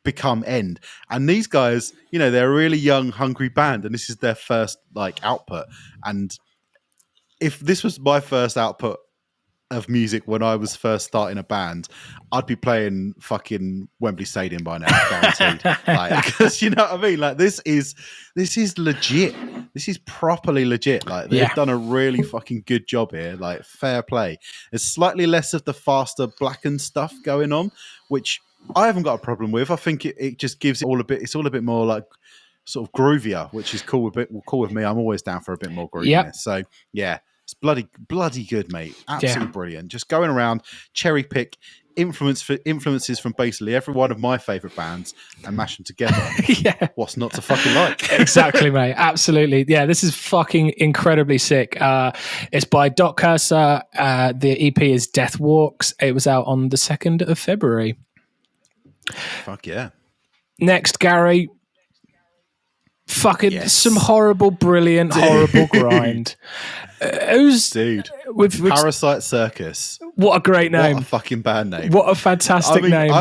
become End. And these guys, you know, they're a really young, hungry band, and this is their first like output. And if this was my first output of music when I was first starting a band, I'd be playing fucking Wembley Stadium by now, guaranteed. Like, because you know what I mean? Like, this is legit. This is properly legit. Like, they've done a really fucking good job here. Like, fair play. There's slightly less of the faster blackened stuff going on, which I haven't got a problem with. I think it just gives it all a bit. It's all a bit more like sort of groovier, which is cool with me. I'm always down for a bit more grooviness. Yep. So yeah. It's bloody good, mate. Absolutely brilliant. Just going around, cherry pick influences from basically every one of my favourite bands and mash them together. What's not to fucking like? Exactly, mate. Absolutely. Yeah, this is fucking incredibly sick. It's by DotCursor. The EP is Death Walks. It was out on the 2nd of February. Fuck yeah. Next, Gary. Fucking some horrible, brilliant, horrible grind. With Parasite Circus. What a great name! What a fucking band name! What a fantastic name!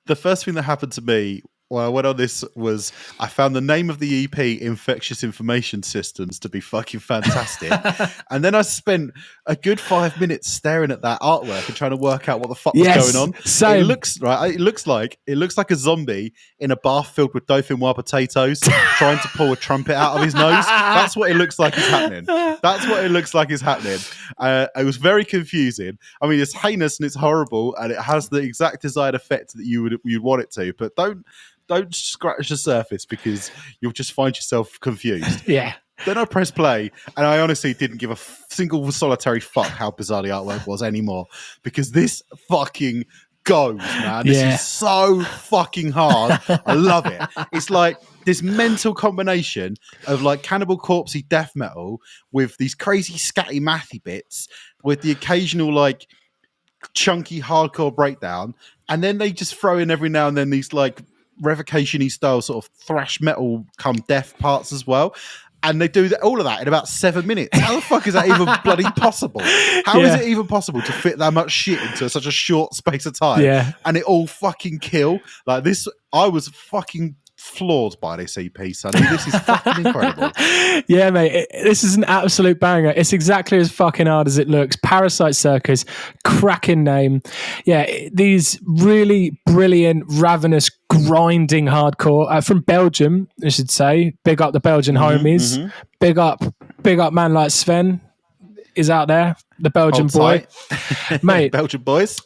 The first thing that happened to me when I went on this was I found the name of the EP, Infectious Information Systems, to be fucking fantastic. And then I spent a good 5 minutes staring at that artwork and trying to work out what the fuck was going on. Same. It looks like a zombie in a bath filled with Dauphinoise potatoes trying to pull a trumpet out of his nose. That's what it looks like is happening. It was very confusing. I mean, it's heinous and it's horrible, and it has the exact desired effect that you'd want it to, but don't scratch the surface because you'll just find yourself confused. Yeah. Then I pressed play, and I honestly didn't give a single solitary fuck how bizarre the artwork was anymore, because this fucking goes, man. This is so fucking hard. I love it. It's like this mental combination of like Cannibal Corpse-y death metal with these crazy scatty mathy bits with the occasional like chunky hardcore breakdown, and then they just throw in every now and then these like revocation-y style sort of thrash metal come death parts as well. And they do all of that in about 7 minutes. How the fuck is that even bloody possible? How is it even possible to fit that much shit into such a short space of time? Yeah. And it all fucking kill? Like this, I was fucking floored by this EP, Sonny. This is fucking incredible. Yeah, mate. This is an absolute banger. It's exactly as fucking hard as it looks. Parasite Circus, cracking name. Yeah, these really brilliant, ravenous, grinding hardcore from Belgium, I should say. Big up the Belgian homies. Mm-hmm. Big up man like Sven is out there, the Belgian boy. Mate. Belgian boys.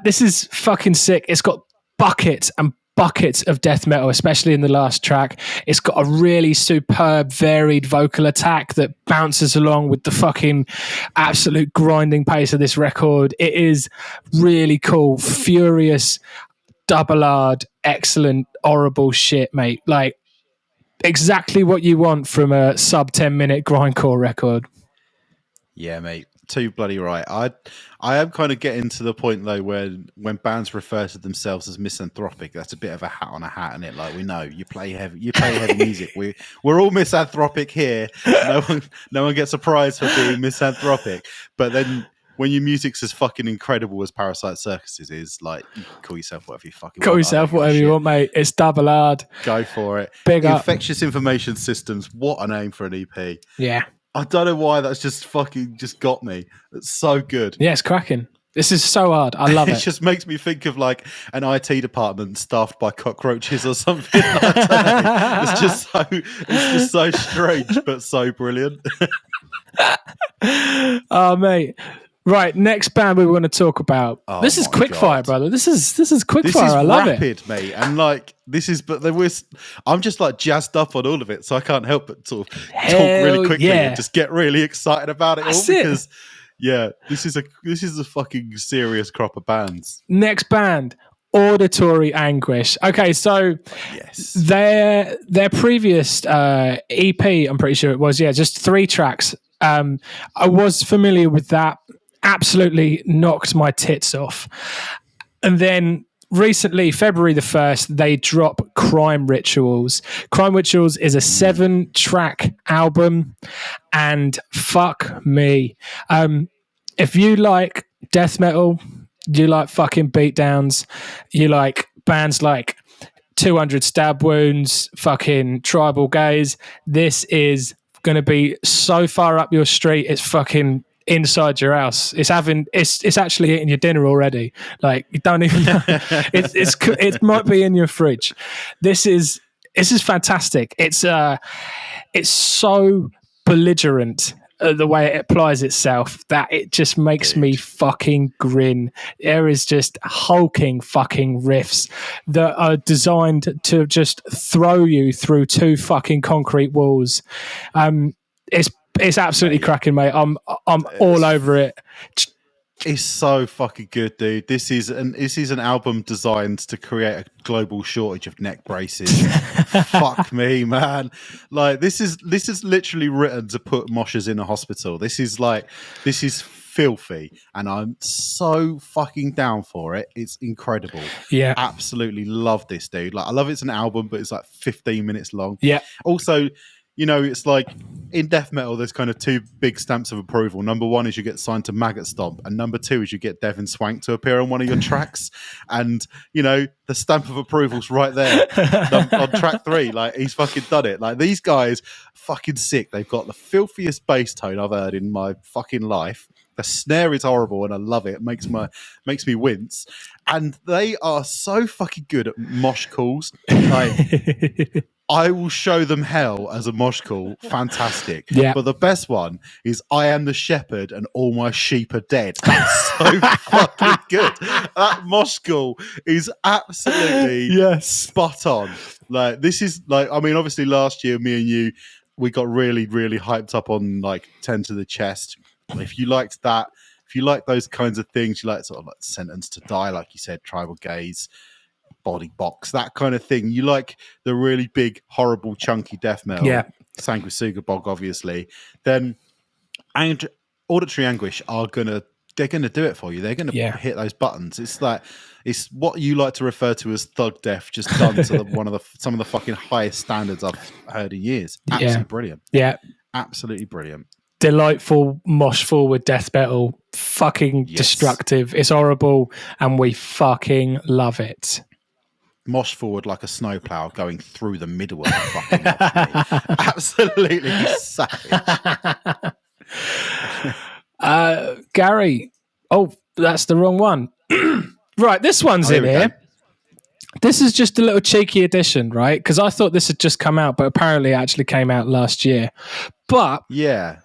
This is fucking sick. It's got buckets and buckets of death metal, especially in the last track. It's got a really superb, varied vocal attack that bounces along with the fucking absolute grinding pace of this record. It is really cool, furious, double-hard, excellent, horrible shit, mate. Like, exactly what you want from a sub 10-minute grindcore record. Yeah, mate. Too bloody right. I am kind of getting to the point though when bands refer to themselves as misanthropic, that's a bit of a hat on a hat, isn't it? Like, we know you play heavy music. We're all misanthropic here. No one gets a prize for being misanthropic. But then when your music's as fucking incredible as Parasite Circus is, like, you can call yourself whatever you fucking want. Call yourself whatever you want, mate. It's double hard. Go for it. Big up. Infectious Information Systems. What a name for an EP. Yeah. I don't know why that's just got me. It's so good. Yeah, it's cracking. This is so hard. I love it. It just makes me think of like an IT department staffed by cockroaches or something. I don't know. It's just so strange, but so brilliant. Oh, mate. Right, next band we want to talk about. Oh, this is Quickfire, brother. This is Quickfire. I love it. This is rapid, mate. And like, I'm just like jazzed up on all of it, so I can't help but sort of talk really quickly and just get really excited about it all because, yeah, this is a fucking serious crop of bands. Next band, Auditory Anguish. Okay, so their previous EP, I'm pretty sure it was, just 3 tracks. I was familiar with that. absolutely knocked my tits off. And then recently, February the 1st, they drop Crime Rituals. Crime Rituals is a 7-track album, and fuck me. If you like death metal, you like fucking beatdowns, you like bands like 200 Stab Wounds, fucking Tribal Gaze, this is going to be so far up your street, it's fucking inside your house. It's actually eating your dinner already. Like, you don't even know. It might be in your fridge. This is fantastic. It's so belligerent, the way it applies itself, that it just makes me fucking grin. There is just hulking fucking riffs that are designed to just throw you through 2 fucking concrete walls. It's absolutely cracking, mate. I'm all over it. It's so fucking good, dude. This is an album designed to create a global shortage of neck braces. Fuck me, man. Like, this is literally written to put moshers in a hospital. This is filthy, and I'm so fucking down for it. It's incredible. Yeah, absolutely love this, dude. Like, I love it's an album, but it's like 15 minutes long. Yeah. Also, you know, it's like in death metal, there's kind of 2 big stamps of approval. Number 1 is you get signed to Maggot Stomp, and number 2 is you get Devin Swank to appear on one of your tracks. And, you know, the stamp of approval's right there on track 3. Like, he's fucking done it. Like, these guys fucking sick. They've got the filthiest bass tone I've heard in my fucking life. The snare is horrible, and I love it. It makes me wince. And they are so fucking good at mosh calls. Like, I will show them hell as a mosh call. Fantastic. Yeah. But the best one is I am the shepherd and all my sheep are dead. That's so fucking good. That mosh call is absolutely spot on. Like, this is like, I mean, obviously last year, me and you, we got really, really hyped up on like 10 to the chest. If you liked that, if you like those kinds of things, you like sort of like Sentence to Die, like you said, Tribal Gaze, Body Box, that kind of thing. You like the really big, horrible, chunky death metal, Sanguisuga Bog, obviously. Then Auditory Anguish they're gonna do it for you. They're gonna hit those buttons. It's like, it's what you like to refer to as thug death, just done to some of the fucking highest standards I've heard in years. Absolutely brilliant. Yeah, absolutely brilliant. Delightful mosh forward death metal, fucking destructive. It's horrible, and we fucking love it. Mosh forward like a snowplow going through the middle of the fucking mosh, mate. Absolutely savage. Gary, that's the wrong one. Right, this one's in here. This is just a little cheeky addition, right? Because I thought this had just come out, but apparently it actually came out last year. But yeah,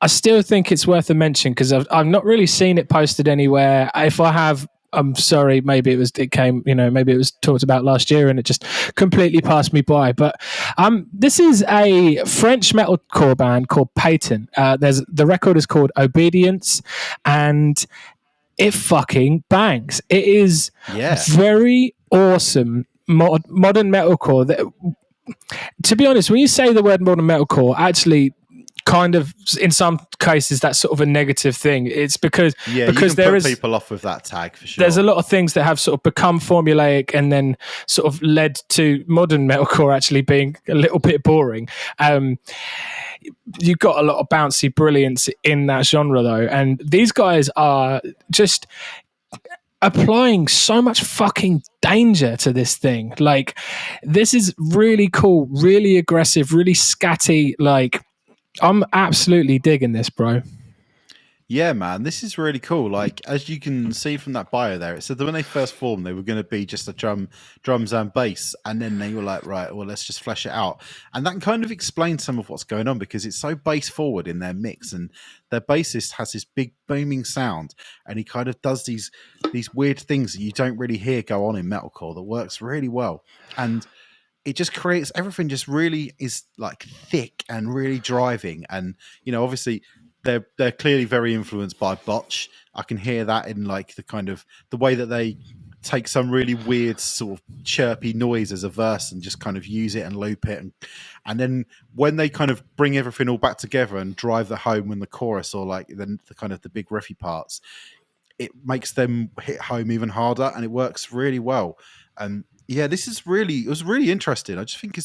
I still think it's worth a mention because I've not really seen it posted anywhere. If I have, I'm sorry. Maybe it was talked about last year and it just completely passed me by. But this is a French metalcore band called Payton. The record is called Obedience, and it fucking bangs. It is very awesome modern metalcore. To be honest, when you say the word modern metalcore, actually, kind of in some cases that's sort of a negative thing. It's because there is people off with that tag for sure. There's a lot of things that have sort of become formulaic and then sort of led to modern metalcore actually being a little bit boring. You've got a lot of bouncy brilliance in that genre though, and these guys are just applying so much fucking danger to this thing. Like, this is really cool, really aggressive, really scatty. Like, I'm absolutely digging this, bro. Yeah, man, this is really cool. Like, as you can see from that bio there, it said that when they first formed, they were going to be just a drums and bass, and then they were like, right, well, let's just flesh it out. And that kind of explains some of what's going on, because it's so bass forward in their mix, and their bassist has this big booming sound, and he kind of does these weird things that you don't really hear go on in metalcore that works really well. And it just creates, everything just really is like thick and really driving. And, you know, obviously they're clearly very influenced by Botch. I can hear that in like the kind of the way that they take some really weird sort of chirpy noise as a verse and just kind of use it and loop it, and then when they kind of bring everything all back together and drive the home in the chorus, or like the kind of the big riffy parts, it makes them hit home even harder, and it works really well. And yeah, it was really interesting. I just think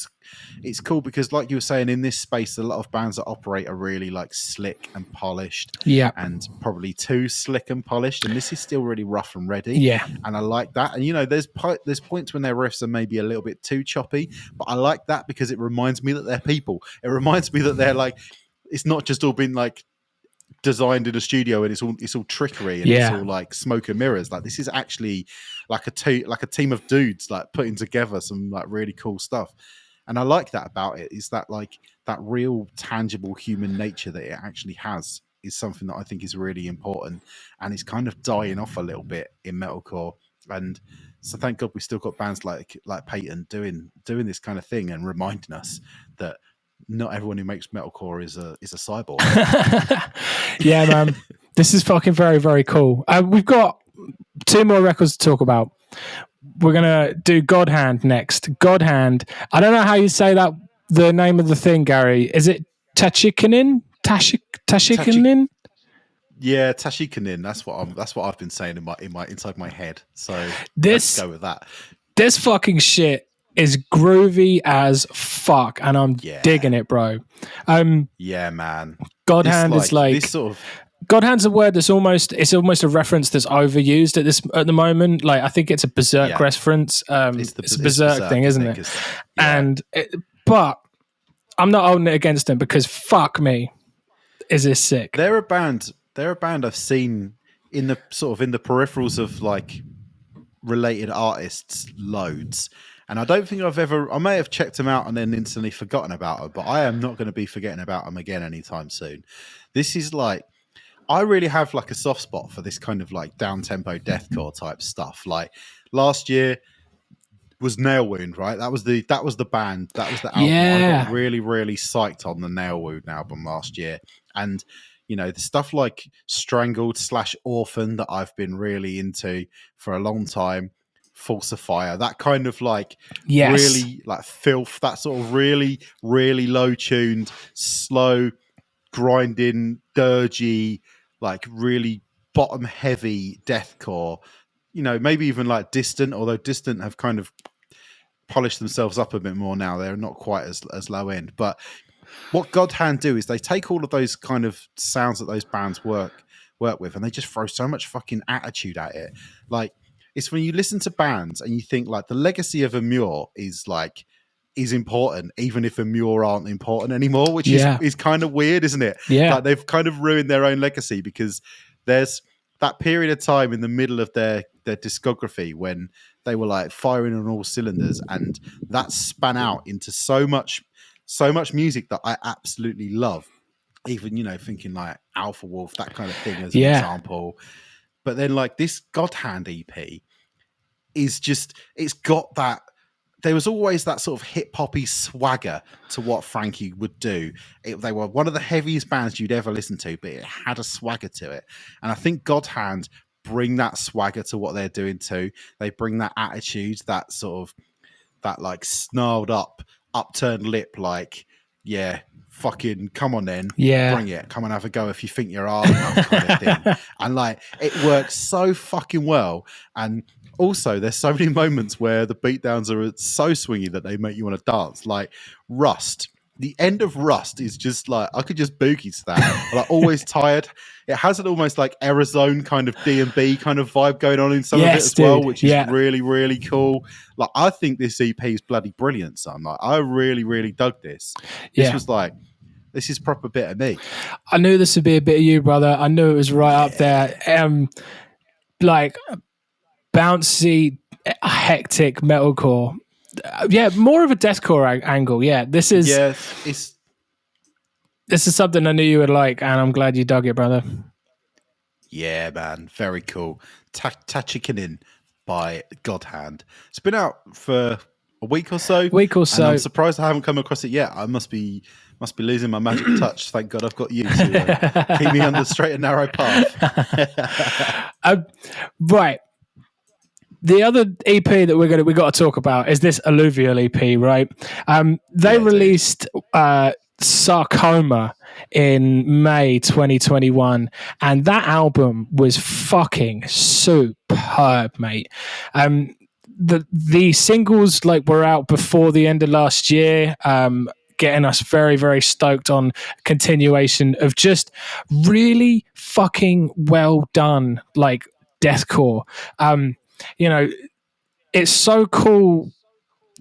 it's cool because, like you were saying, in this space, a lot of bands that operate are really like slick and polished, and probably too slick and polished. And this is still really rough and ready, and I like that. And you know, there's points when their riffs are maybe a little bit too choppy, but I like that because it reminds me that they're people. It reminds me that they're like, it's not just all been like designed in a studio and it's all trickery and it's all like smoke and mirrors. Like, this is actually like a team of dudes like putting together some like really cool stuff, and I like that about it, is that like that real tangible human nature that it actually has is something that I think is really important, and it's kind of dying off a little bit in metalcore. And so thank God we still got bands like Peyton doing this kind of thing and reminding us that not everyone who makes metalcore is a cyborg. Yeah, man. This is fucking very, very cool. We've got 2 more records to talk about. We're going to do God Hand next. God Hand. I don't know how you say that, the name of the thing, Gary. Is it Tachikanin? Tachikanin? Yeah, Tachikanin. That's what I've been saying in my inside my head. So let's go with that. This fucking shit is groovy as fuck, and I'm digging it, bro. Yeah, man. God Hand is like this sort of. God Hand's a word that's almost a reference that's overused at the moment. Like, I think it's a Berserk reference. It's a Berserk thing, isn't it? And but I'm not holding it against them because fuck me, is this sick? They're a band I've seen in the peripherals of like related artists loads. And I don't think I may have checked them out and then instantly forgotten about them, but I am not going to be forgetting about them again anytime soon. This is like, I really have like a soft spot for this kind of like down-tempo deathcore type stuff. Like last year was Nail Wound, right? That was the band, that was the album. I got really, really psyched on the Nail Wound album last year. And you know, the stuff like Strangled / Orphan that I've been really into for a long time. Falsifier, that kind of like really like filth, that sort of really, really low tuned, slow, grinding, dirgy, like really bottom heavy deathcore. You know, maybe even like Distant, although Distant have kind of polished themselves up a bit more now. They're not quite as low end. But what God Hand do is they take all of those kind of sounds that those bands work with, and they just throw so much fucking attitude at it. Like, it's when you listen to bands and you think like the legacy of Amur is important, even if Amur aren't important anymore, which is kind of weird, isn't it? Yeah. Like, they've kind of ruined their own legacy because there's that period of time in the middle of their discography when they were like firing on all cylinders, and that span out into so much music that I absolutely love. Even, you know, thinking like Alpha Wolf, that kind of thing as an example. But then like this God Hand EP is just, it's got that, there was always that sort of hip hoppy swagger to what Frankie would do. They were one of the heaviest bands you'd ever listen to, but it had a swagger to it. And I think God Hand bring that swagger to what they're doing too. They bring that attitude, that sort of, that like snarled up, upturned lip, like, yeah, fucking come on then, bring it, come and have a go if you think you're hard enough, kind of thing. And like, it works so fucking well. And also there's so many moments where the beatdowns are so swingy that they make you want to dance. Like Rust, the end of Rust is just like, I could just boogie to that. Like Always Tired, it has an almost like Arizona kind of D&B kind of vibe going on in some of it as well, which is really, really cool. Like, I think this EP is bloody brilliant, son. Like, I really, really dug this. This was like, this is proper bit of me. I knew this would be a bit of you, brother. I knew it was right up there. Like bouncy, hectic metalcore. More of a deathcore angle. Yeah, this is. This is something I knew you would like, and I'm glad you dug it, brother. Yeah, man, very cool. Tachikanin by God Hand. It's been out for a week or so. And I'm surprised I haven't come across it yet. I must be losing my magic touch. Thank God I've got you to keep me on the straight and narrow path. Right. The other EP that we got to talk about is this Alluvial EP, right? They released Sarcoma in May 2021, and that album was fucking superb, mate. The singles were out before the end of last year, getting us very, very stoked on continuation of just really fucking well done deathcore. It's so cool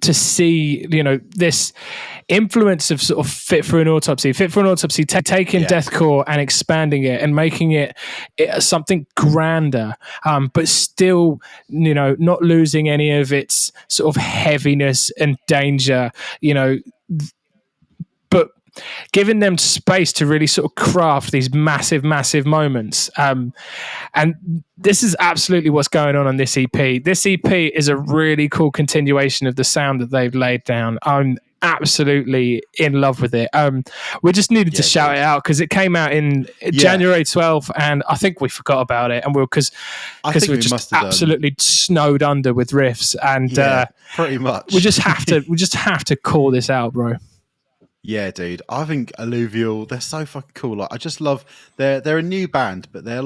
to see, this influence of sort of Fit for an Autopsy taking deathcore and expanding it and making it something grander, but still, not losing any of its sort of heaviness and danger, but giving them space to really sort of craft these massive moments. And this is absolutely what's going on this EP. This EP is a really cool continuation of the sound that they've laid down. I'm absolutely in love with it. We just needed to shout it out because it came out in January 12th, and I think we forgot about it, and because we're just absolutely snowed under with Riffs, and pretty much we just have to call this out, bro. Yeah, dude. I think Alluvial, they're so fucking cool. I just love they're a new band, but they're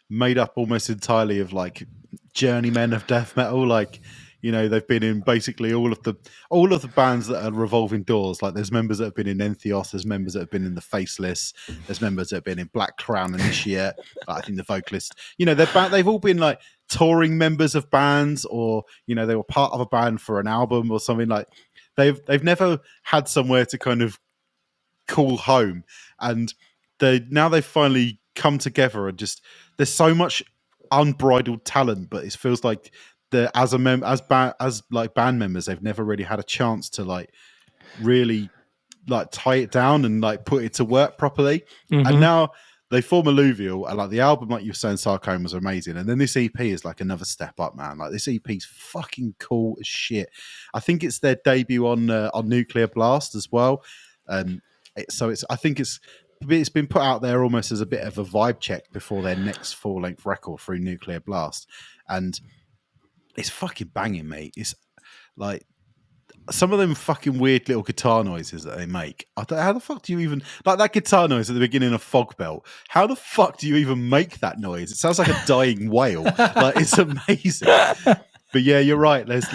made up almost entirely of journeymen of death metal. They've been in basically all of the bands that are revolving doors. There's members that have been in Entheos, there's members that have been in the Faceless, there's members that have been in Black Crown Initiate. I think the vocalist, they've all been touring members of bands, or they were part of a band for an album or something. They've never had somewhere to kind of call home, and they've finally come together, and just there's so much unbridled talent, but it feels like as band members, they've never really had a chance to really tie it down and put it to work properly. Mm-hmm. And now they form Alluvial, and the album, you were saying, Sarcoma was amazing, and then this EP is another step up, man. This EP's fucking cool as shit. I think it's their debut on Nuclear Blast as well. I think it's been put out there almost as a bit of a vibe check before their next full-length record through Nuclear Blast, and it's fucking banging, mate. It's some of them fucking weird little guitar noises that they make. How the fuck do you even that guitar noise at the beginning of Fog Belt? How the fuck do you even make that noise? It sounds like a dying whale. It's amazing. But yeah, you're right. There's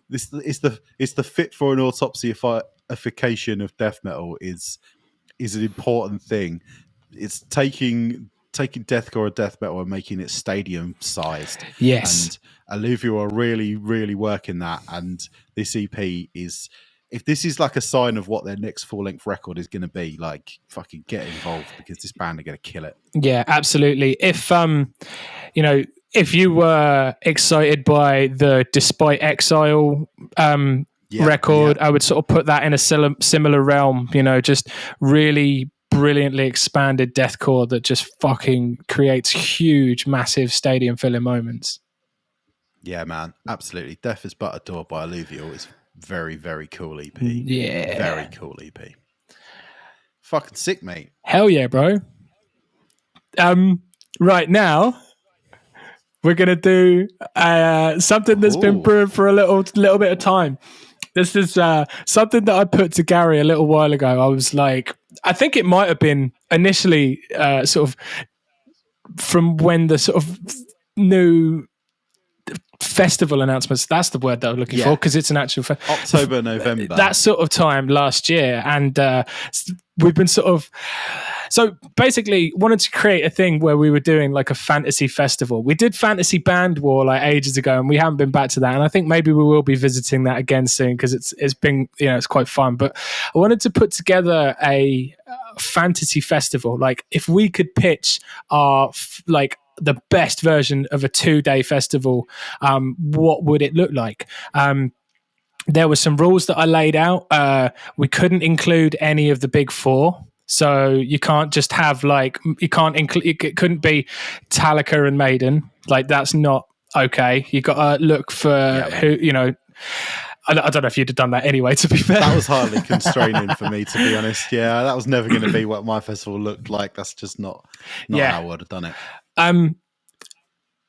this. It's the Fit for an Autopsyification of death metal is an important thing. It's taking deathcore or death metal and making it stadium sized. Yes. And Alluvial are really, really working that. And this EP is, if this is a sign of what their next full length record is going to be, fucking get involved, because this band are going to kill it. Yeah, absolutely. If you were excited by the Despite Exile record, I would sort of put that in a similar realm, just really brilliantly expanded deathcore that just fucking creates huge, massive stadium filling moments. Yeah, man, absolutely. Death is But a Door by Alluvial is very, very cool EP. Yeah, very cool EP. Fucking sick, mate. Hell yeah, bro. Right now we're gonna do something that's been brewing for a little bit of time. This is something that I put to Gary a little while ago. I was I think it might have been initially sort of from when the sort of new festival announcements, that's the word that I'm looking for, because it's an actual October, November, that sort of time last year. And we've been sort of, so basically wanted to create a thing where we were doing a fantasy festival. We did Fantasy Band War ages ago, and we haven't been back to that, and I think maybe we will be visiting that again soon, because it's been, it's quite fun. But I wanted to put together a fantasy festival. If we could pitch our the best version of a 2-day festival, what would it look like? There were some rules that I laid out. We couldn't include any of the big four. So you can't just have you can't include, it couldn't be Metallica and Maiden. That's not okay. You got to look for who, I don't know if you'd have done that anyway, to be fair. That was hardly constraining for me, to be honest. Yeah, that was never going to be what my festival looked like. That's just not how I would have done it.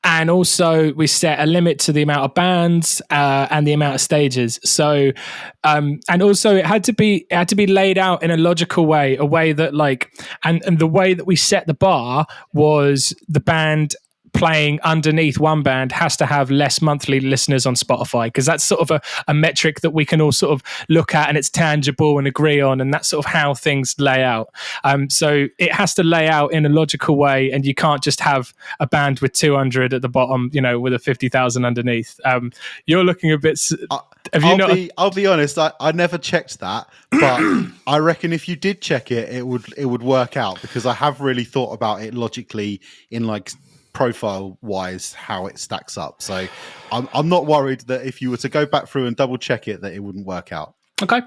and also we set a limit to the amount of bands and the amount of stages. So, and also it had to be laid out in a logical way, a way that and the way that we set the bar was the band playing underneath one band has to have less monthly listeners on Spotify, because that's sort of a metric that we can all sort of look at and it's tangible and agree on, and that's sort of how things lay out. So it has to lay out in a logical way, and you can't just have a band with 200 at the bottom, with a 50,000 underneath. You're looking a bit... I'll be honest, I never checked that, but I reckon if you did check it, it would work out, because I have really thought about it logically in profile wise how it stacks up. So I'm not worried that if you were to go back through and double check it that it wouldn't work out. Okay,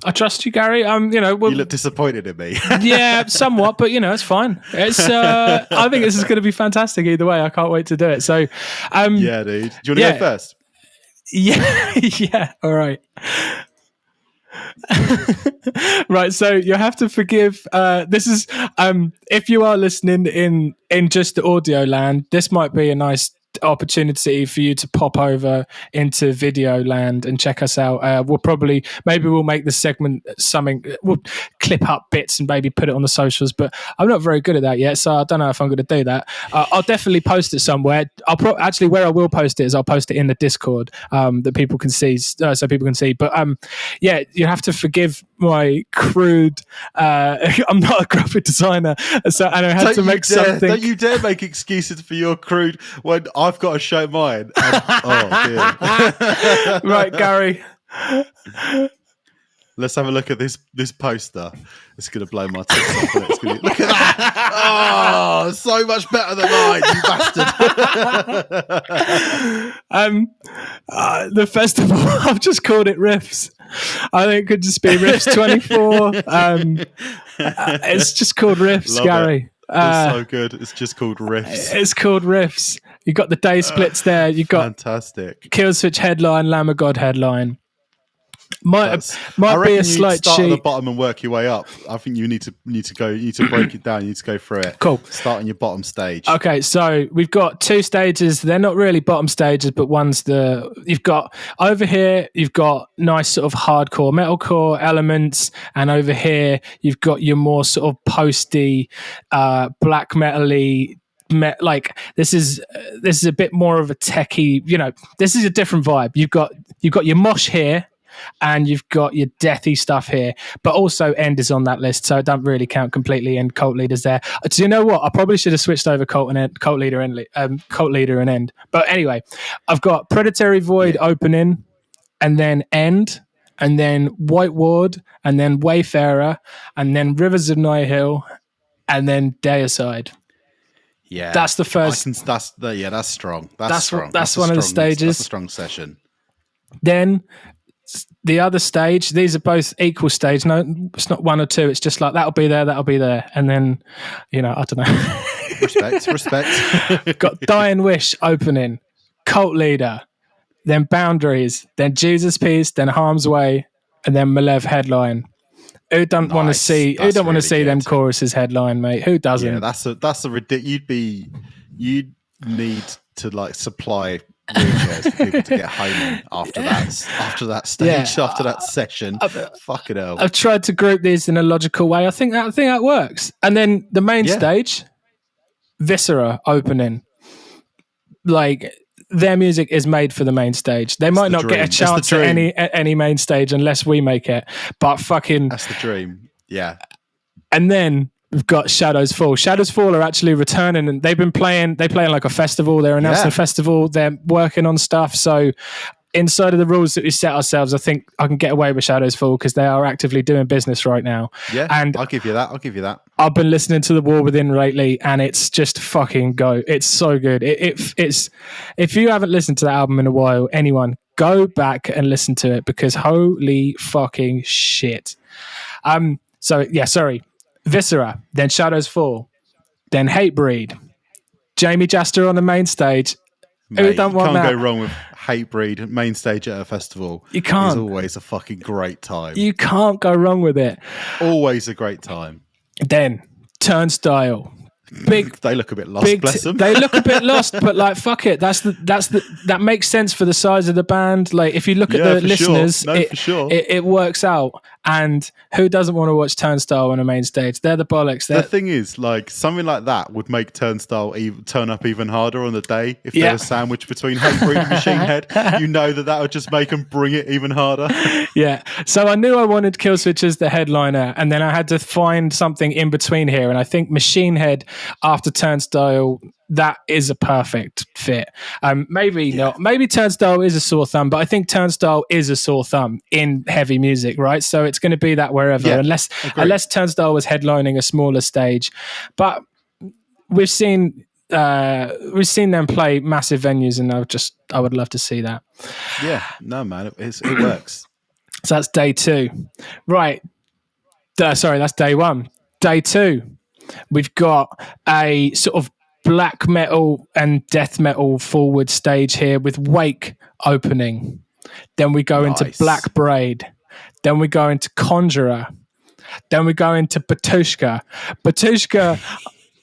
I trust you, Gary. You look disappointed in me. Yeah, somewhat, but it's fine. It's I think this is going to be fantastic either way. I can't wait to do it. So yeah, dude, do you want to go first? Yeah all right. Right, so you have to forgive this is if you are listening in just the audio land, this might be a nice opportunity for you to pop over into video land and check us out. We'll make the segment something, we'll clip up bits and maybe put it on the socials, but I'm not very good at that yet, so I don't know if I'm going to do that. I'll definitely post it somewhere. Actually, where I will post it is I'll post it in the Discord that people can see, so people can see. But yeah, you have to forgive my crude I'm not a graphic designer, and I had to make something. Don't you dare make excuses for your crude when I've got to show mine. Oh dear. Right, Gary, let's have a look at this poster. It's going to blow my tits off. Look at that. Oh, so much better than mine, you bastard. The festival, I've just called it Riffs. I think it could just be Riffs 24. It's just called Riffs. Love Gary. It's so good. It's just called Riffs. It's called Riffs. You got the day splits there. You got fantastic Killswitch headline, Lamb of God headline. Might be a slight start at the bottom and work your way up. I think you need to break it down. You need to go through it. Cool. Start on your bottom stage. Okay, so we've got two stages. They're not really bottom stages, but you've got over here. You've got nice sort of hardcore metalcore elements, and over here you've got your more sort of posty, black metal-y. This is a bit more of a techie. This is a different vibe. You've got your mosh here. And you've got your deathy stuff here, but also End is on that list, so it don't really count completely. And Cult Leader's there. Do you know what? I probably should have switched over Cult Leader and End. But anyway, I've got Predatory Void opening, and then End, and then White Ward, and then Wayfarer, and then Rivers of Nihil, and then Deicide. Yeah, that's the first. That's strong. That's strong. That's one of the stages. That's a strong session. Then. The other stage, these are both equal stage. No, it's not one or two. It's just that'll be there. And then, I don't know. Respect. Got Dying Wish opening, Cult Leader, then Boundaries, then Jesus Peace, then Harm's Way, and then Malev headline. Who don't want to see? Who don't want to see them choruses headline, mate? Who doesn't? Yeah, that's a ridiculous. You'd need to supply wheelchairs for people to get home in after that stage, after that session. Fucking hell. I've tried to group these in a logical way. I think that works. And then the main stage, Viscera opening. Their music is made for the main stage. They might not get a chance at any main stage unless we make it. But fucking that's the dream. Yeah. And then we've got Shadows Fall. Shadows Fall are actually returning, and they play like a festival. They're announcing a festival. They're working on stuff. So inside of the rules that we set ourselves, I think I can get away with Shadows Fall because they are actively doing business right now. Yeah, and I'll give you that. I've been listening to The War Within lately, and it's just fucking go. It's so good. It's if you haven't listened to that album in a while, anyone, go back and listen to it because holy fucking shit. Viscera, then Shadows Fall, then Hatebreed, Jamie Jaster on the main stage. Mate, who don't want that? You can't go wrong with Hatebreed main stage at a festival. You can't. It's always a fucking great time. You can't go wrong with it. Always a great time. Then Turnstile, They look a bit lost, bless them. They look a bit lost, but like, fuck it. That makes sense for the size of the band. Like, if you look at the listeners, it works out. And who doesn't want to watch Turnstile on a main stage? They're the bollocks. The thing is, like, something like that would make Turnstile turn up even harder on the day if they're sandwiched between Hatebreed and Machine Head. You know that would just make them bring it even harder. Yeah. So I knew I wanted Killswitch as the headliner, and then I had to find something in between here. And I think Machine Head after Turnstile, that is a perfect fit. Maybe not. Maybe Turnstile is a sore thumb, but I think Turnstile is a sore thumb in heavy music, right? So it's going to be that wherever, unless Turnstile was headlining a smaller stage. But we've seen them play massive venues, and I would love to see that. Yeah, no man, it works. So that's day 2, right? Sorry, that's day 1. Day 2, we've got a sort of black metal and death metal forward stage here with Wake opening. Then we go into Black Braid. Then we go into Conjurer. Then we go into Batushka. Batushka,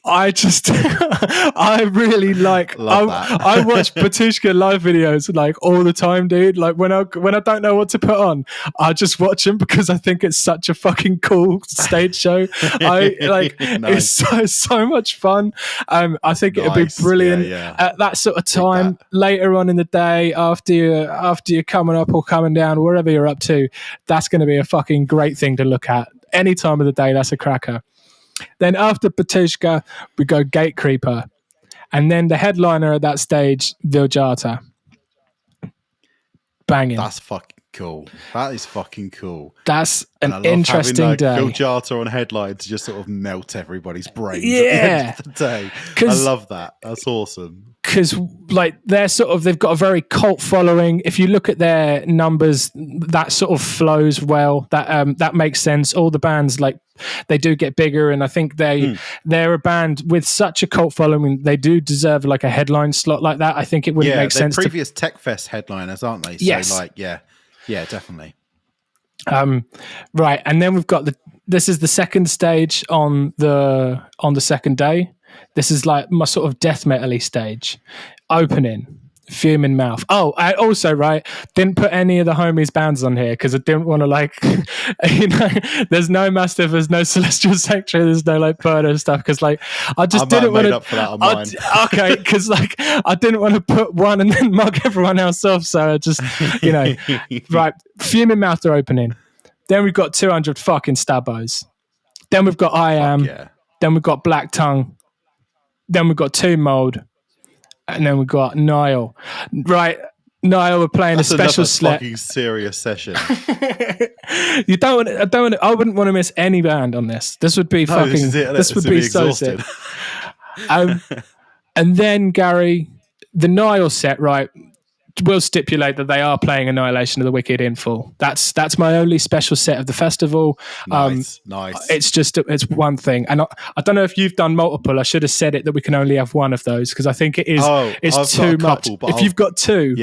I really like. I watch Batushka live videos like all the time, dude. Like when I don't know what to put on, I just watch them because I think it's such a fucking cool stage show. It's so much fun. I think it'll be brilliant at that sort of time later on in the day after you're coming up or coming down, wherever you're up to. That's going to be a fucking great thing to look at any time of the day. That's a cracker. Then after Batushka, we go Gatecreeper. And then the headliner at that stage, Viljata. Banging. That's fucking cool. That is fucking cool. That's an interesting day. Viljata on headline to just sort of melt everybody's brains at the end of the day. I love that. That's awesome. Because like they've got a very cult following. If you look at their numbers, that sort of flows well. That makes sense. All the bands, like, they do get bigger, and I think they're a band with such a cult following. They do deserve like a headline slot like that. I think it wouldn't make sense. Previous Tech Fest headliners, aren't they? So yes. Definitely. Right, and then we've got this is the second stage on the second day. This is like my sort of death metal-y stage. Opening, Fuming Mouth. Oh, I also, didn't put any of the homies bands on here because I didn't want to, there's no Mastiff, there's no Celestial Sanctuary, there's no Purdo stuff because I just didn't want to. Up for that on mine. Okay, because I didn't want to put one and then mug everyone else off, so I just, right. Fuming Mouth are opening. Then we've got 200 fucking Stabos. Then we've got I Am. Yeah. Then we've got Black Tongue. Then we've got Tomb Mold, and then we've got Nile. Right, Nile are playing That's a special slot. Fucking serious session. I wouldn't want to miss any band on this. This would be fucking. This would be so sick. And then Gary, the Nile set, right? We'll stipulate that they are playing Annihilation of the Wicked in full. That's my only special set of the festival. Nice. It's one thing, and I don't know if you've done multiple. I should have said it that we can only have one of those because I think it is. It's too much. If you've got two,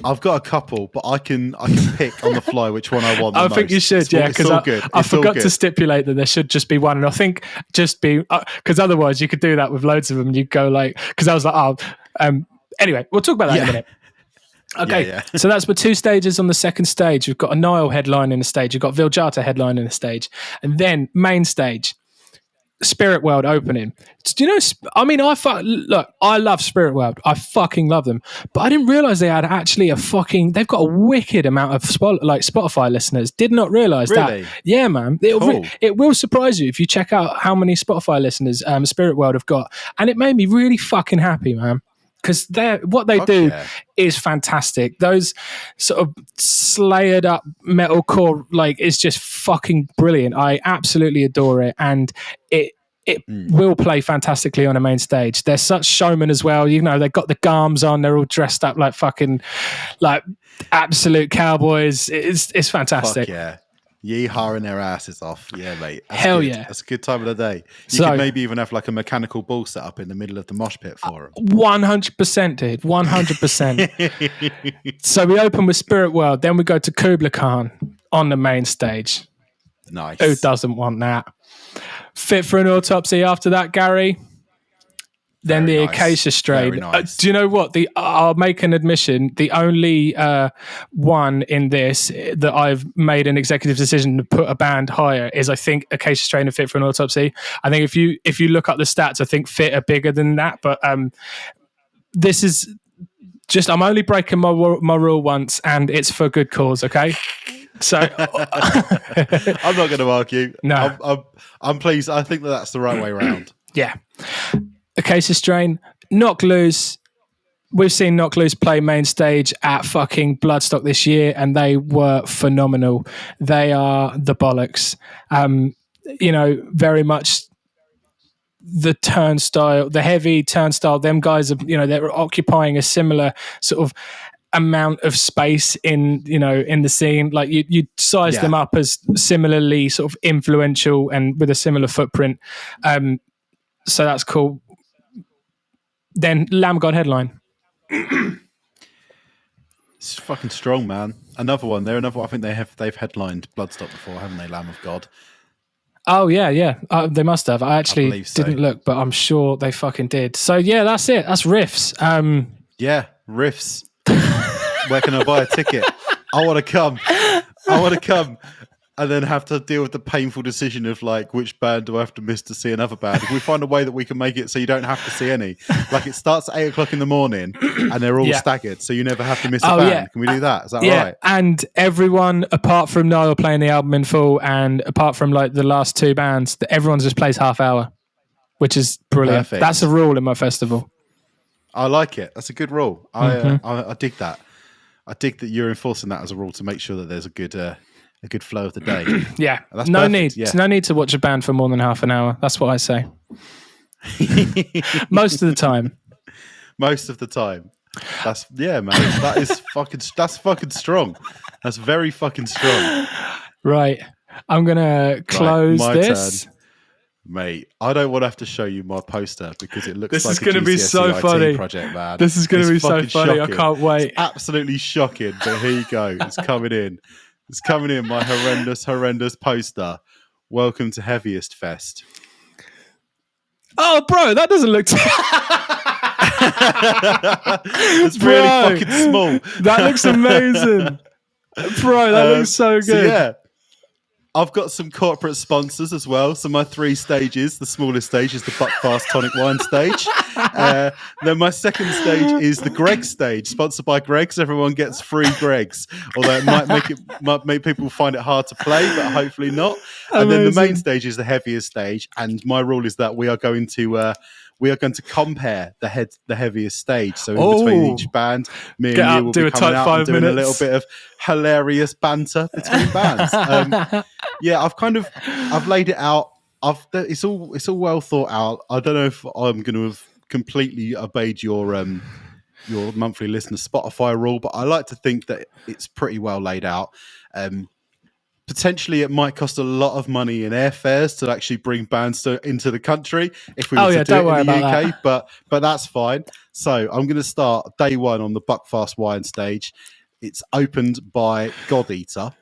I've got a couple, but I can pick on the fly which one I want. I think you should, because I forgot to stipulate that there should just be one, and I think just be because otherwise you could do that with loads of them. You go because I was like, anyway, we'll talk about that in a minute. Okay, so that's the two stages on the second stage. We've got a Nile headline in the stage. You've got Viljata headline in the stage. And then main stage, Spirit World opening. Do you know, I love Spirit World. I fucking love them. But I didn't realize they had actually they've got a wicked amount of Spotify listeners. Did not realize that. Yeah, man. It will surprise you if you check out how many Spotify listeners Spirit World have got. And it made me really fucking happy, man. Because what they do is fantastic. Those sort of slayered up metalcore, is just fucking brilliant. I absolutely adore it, and it will play fantastically on a main stage. They're such showmen as well. They've got the garms on. They're all dressed up like fucking absolute cowboys. It's fantastic. Fuck yeah. Yeehawing their asses off. Yeah, mate. Hell yeah. That's a good time of the day. You could maybe even have a mechanical ball set up in the middle of the mosh pit for them. 100%, dude. 100%. So we open with Spirit World, then we go to Kubla Khan on the main stage. Nice. Who doesn't want that? Fit for an Autopsy after that, Gary. Then Very the nice. Acacia Strain. Very nice. Do you know what? I'll make an admission. The only one in this that I've made an executive decision to put a band higher is, I think, Acacia Strain and Fit for an Autopsy. I think if you look up the stats, I think Fit are bigger than that. But this is just, I'm only breaking my rule once, and it's for good cause, okay? So I'm not going to argue. No. I'm pleased. I think that's the right way around. Yeah. Acacia Strain, Knock Loose. We've seen Knock Loose play main stage at fucking Bloodstock this year, and they were phenomenal. They are the bollocks. Very much the turnstile, the heavy turnstile. Them guys are, they're occupying a similar sort of amount of space in the scene. Like you size them up as similarly sort of influential and with a similar footprint. So that's cool. Then Lamb of God headline. It's fucking strong, man. Another one. They're another one. I think they've headlined Bloodstock before, haven't they? Lamb of God. Oh yeah. They must have. I actually didn't look, but I'm sure they fucking did. So yeah, that's it. That's Riffs. Yeah, Riffs. Where can I buy a ticket? I want to come. And then have to deal with the painful decision of like, which band do I have to miss to see another band? If we find a way that we can make it so you don't have to see any, like it starts at 8 o'clock in the morning and they're all staggered, so you never have to miss a band. Yeah. Can we do that? Is that right? And everyone apart from Niall playing the album in full, and apart from like the last two bands, everyone just plays half hour, which is brilliant. Perfect. That's a rule in my festival. I like it. That's a good rule. I dig that. I dig that you're enforcing that as a rule to make sure that there's a good flow of the day. Yeah. No need to watch a band for more than half an hour. That's what I say. Most of the time. That's fucking strong. That's very fucking strong. Right. I'm going to close this. Turn. Mate, I don't want to have to show you my poster because it looks like a GCSE IT project, man. This is going to be so funny. Shocking. I can't wait. It's absolutely shocking, but here you go. It's coming in. My horrendous poster. Welcome to Heavyist Fest. Oh, bro, that doesn't look it's really fucking small. That looks amazing. Bro, that looks so good. So yeah. I've got some corporate sponsors as well. So my 3 stages, the smallest stage is the Buckfast Tonic Wine stage. Then my second stage is the Greg stage, sponsored by Greg's. Everyone gets free Greg's, although it might make people find it hard to play, but hopefully not. And then the main stage is the heaviest stage. And my rule is that we are going to compare the heaviest stage. So in between each band, me and you will be coming out and doing a little bit of hilarious banter between bands. I've laid it out. It's all well thought out. I don't know if I'm going to have completely obeyed your monthly listener Spotify rule, but I like to think that it's pretty well laid out. Potentially, it might cost a lot of money in airfares to actually bring bands into the country if we were to do it in the UK, but that's fine. So I'm going to start day one on the Buckfast Wine stage. It's opened by God Eater.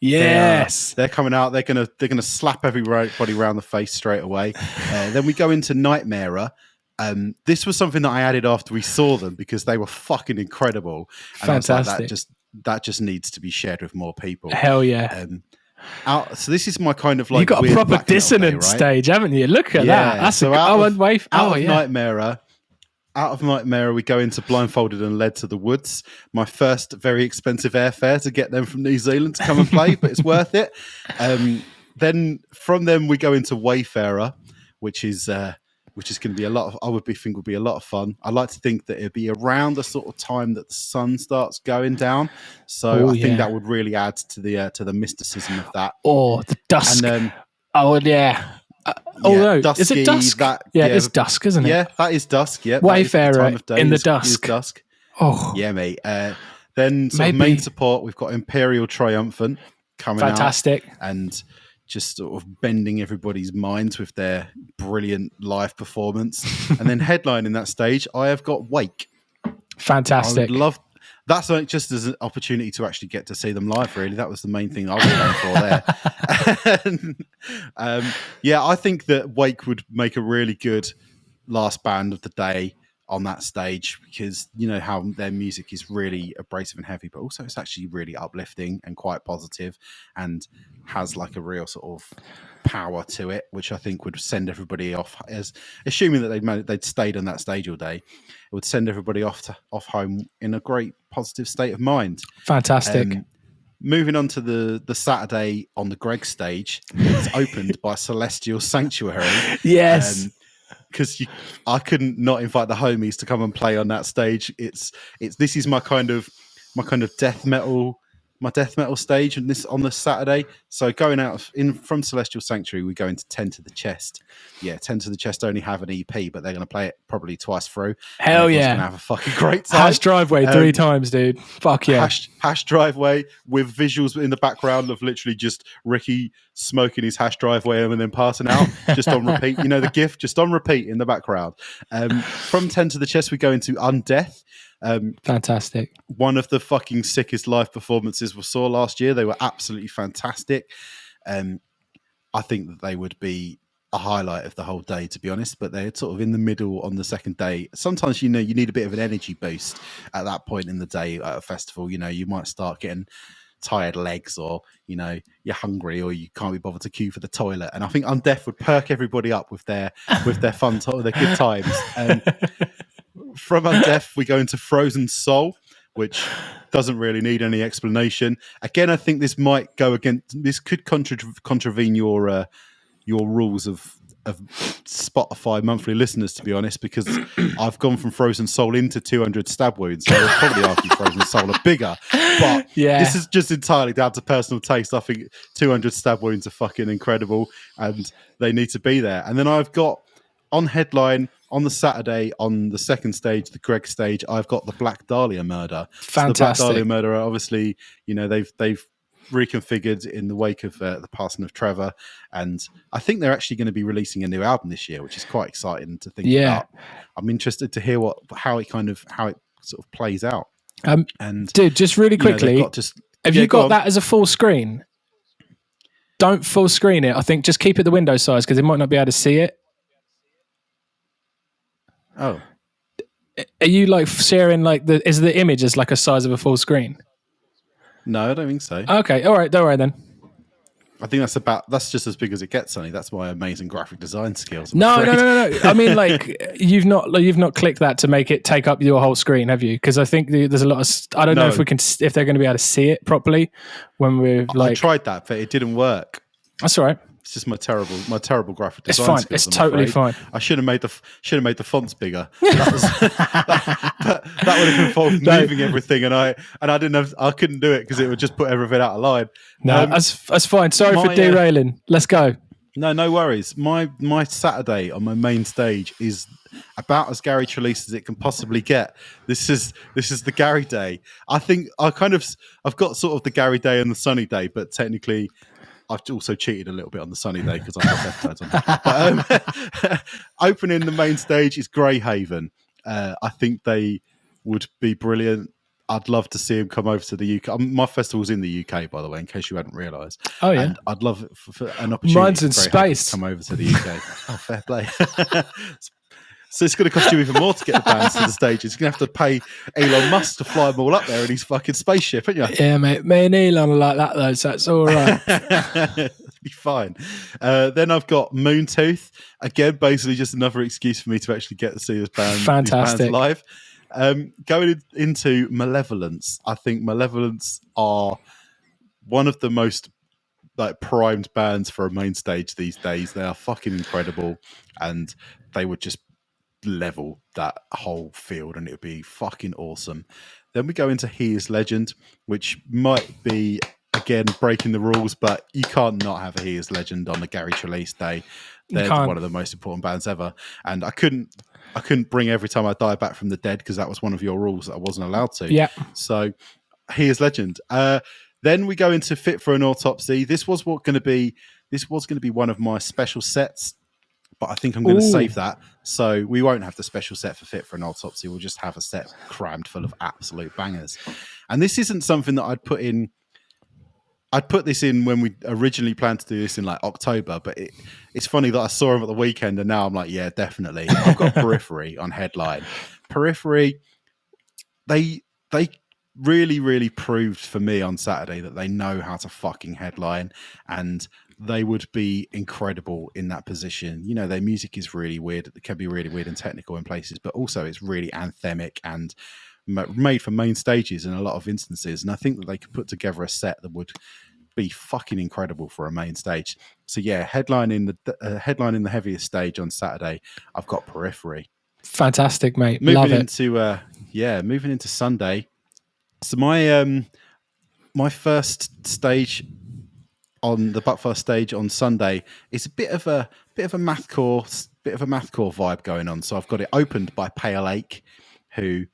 Yes, they're coming out. They're gonna slap everybody around the face straight away. Then we go into Nightmare. This was something that I added after we saw them because they were fucking incredible. And fantastic. I was like, that just needs to be shared with more people. Hell yeah. So this is my kind of like you got a proper dissonant stage, haven't you? Look at that. That's Nightmare. Out of Nightmare, we go into Blindfolded and Led to the Woods. My first very expensive airfare to get them from New Zealand to come and play, but it's worth it. Then from them we go into Wayfarer, which is going to be a lot of. Think would be a lot of fun. I like to think that it'd be around the sort of time that the sun starts going down. So I think that would really add to the mysticism of that. Or the dusk. And although dusky, is it dusk? It's dusk, isn't it? Yeah, that is dusk. Yeah, Wayfarer in the dusk. Dusk. Oh, yeah, mate. Then main support, we've got Imperial Triumphant coming fantastic, out and just sort of bending everybody's minds with their brilliant live performance. And then headline in that stage, I have got Wake. Fantastic. that's like just as an opportunity to actually get to see them live. Really, that was the main thing I was going for there. And, yeah, I think that Wake would make a really good last band of the day on that stage, because you know how their music is really abrasive and heavy, but also it's actually really uplifting and quite positive, and has like a real sort of power to it, which I think would send everybody off, as assuming that they'd stayed on that stage all day, it would send everybody off home in a great positive state of mind. Fantastic. Moving on to the Saturday on the Greg stage, it's opened by Celestial Sanctuary. Yes. Because I couldn't not invite the homies to come and play on that stage. This is my kind of death metal stage, and this on the Saturday. So going out from Celestial Sanctuary, we go into 10 to the Chest. Yeah, 10 to the Chest only have an EP, but they're going to play it probably twice through. Hell yeah! Going to have a fucking great time. Hash Driveway 3 times, dude. Fuck yeah! Hash Driveway with visuals in the background of literally just Ricky smoking his hash driveway and then passing out, just on repeat. You know the GIF, just on repeat in the background. From 10 to the Chest, we go into Undeath. Fantastic. One of the fucking sickest live performances we saw last year. They were absolutely fantastic. I think that they would be a highlight of the whole day, to be honest, but they're sort of in the middle on the second day. Sometimes, you need a bit of an energy boost at that point in the day at a festival. You might start getting tired legs, or you're hungry, or you can't be bothered to queue for the toilet, and I think Undeath would perk everybody up with their fun their good times. From Undeath we go into Frozen Soul, which doesn't really need any explanation. Again, I think this could contravene your rules of Spotify monthly listeners, to be honest, because I've gone from Frozen Soul into 200 Stab Wounds, so I'll probably argue Frozen Soul are bigger, but this is just entirely down to personal taste. I think 200 Stab Wounds are fucking incredible, and they need to be there. And then I've got on headline on the Saturday on the second stage, the Greg stage, I've got the Black Dahlia Murder. Fantastic. So the Black Dahlia Murder, obviously, they've reconfigured in the wake of the passing of Trevor, and I think they're actually going to be releasing a new album this year, which is quite exciting to think about. I'm interested to hear how it sort of plays out. And dude, just really quickly, have you got that as a full screen? Don't full screen it. I think just keep it the window size, because they might not be able to see it. Oh, are you like sharing is the image as like a size of a full screen? No, I don't think so. Okay, all right, don't worry then. I think that's just as big as it gets, Sonny. That's my amazing graphic design skills. No. I mean, you've not clicked that to make it take up your whole screen, have you? Because I think there's a lot of. I don't know if they're going to be able to see it properly when we're I tried that, but it didn't work. That's all right. It's just my terrible graphic design. It's fine. It's totally fine. I should have made the fonts bigger. That would have involved moving everything, and I couldn't do it because it would just put everything out of line. No, that's fine. Sorry for derailing. Let's go. No worries. My Saturday on my main stage is about as Gary Trelease as it can possibly get. This is the Gary day. I think I've got sort of the Gary day and the Sonny day, but technically I've also cheated a little bit on the Sonny day because I've got left hands on. But opening the main stage is Greyhaven. I think they would be brilliant. I'd love to see him come over to the UK. My festival's in the UK, by the way, in case you hadn't realised. Oh, yeah. And I'd love for an opportunity Mine's in space to come over to the UK. Oh, fair play. So it's going to cost you even more to get the bands to the stages. You're going to have to pay Elon Musk to fly them all up there in his fucking spaceship, aren't you? Yeah, mate. Me and Elon are like that, though, so that's all right. Be fine. Then I've got Moontooth. Again, basically just another excuse for me to actually get to see this band. Fantastic. These bands live. Going into Malevolence. I think Malevolence are one of the most primed bands for a main stage these days. They are fucking incredible, and they would just level that whole field, and it would be fucking awesome. Then we go into He Is Legend, which might be again breaking the rules, but you can't not have a He Is Legend on the Gary Trelease day. They're one of the most important bands ever, and I couldn't bring Every Time I Die Back from the Dead because that was one of your rules that I wasn't allowed to. Yeah. So He Is Legend. Then we go into Fit for an Autopsy. This was going to be one of my special sets but I think I'm going to save that. So we won't have the special set for Fit for an Autopsy. We'll just have a set crammed full of absolute bangers. And this isn't something that I'd put in. I'd put this in when we originally planned to do this in like October, but it's funny that I saw him at the weekend and now I'm like, yeah, definitely. I've got Periphery on headline. Periphery, they really, really proved for me on Saturday that they know how to fucking headline, and they would be incredible in that position. You know, their music is really weird. It can be really weird and technical in places, but also it's really anthemic and made for main stages in a lot of instances. And I think that they could put together a set that would be fucking incredible for a main stage. So yeah, headline in the heaviest stage on Saturday, I've got Periphery. Fantastic, mate. Moving into Sunday. So my first stage on the Buckfast stage on Sunday is a bit of a mathcore vibe going on. So I've got it opened by Pale Ache, who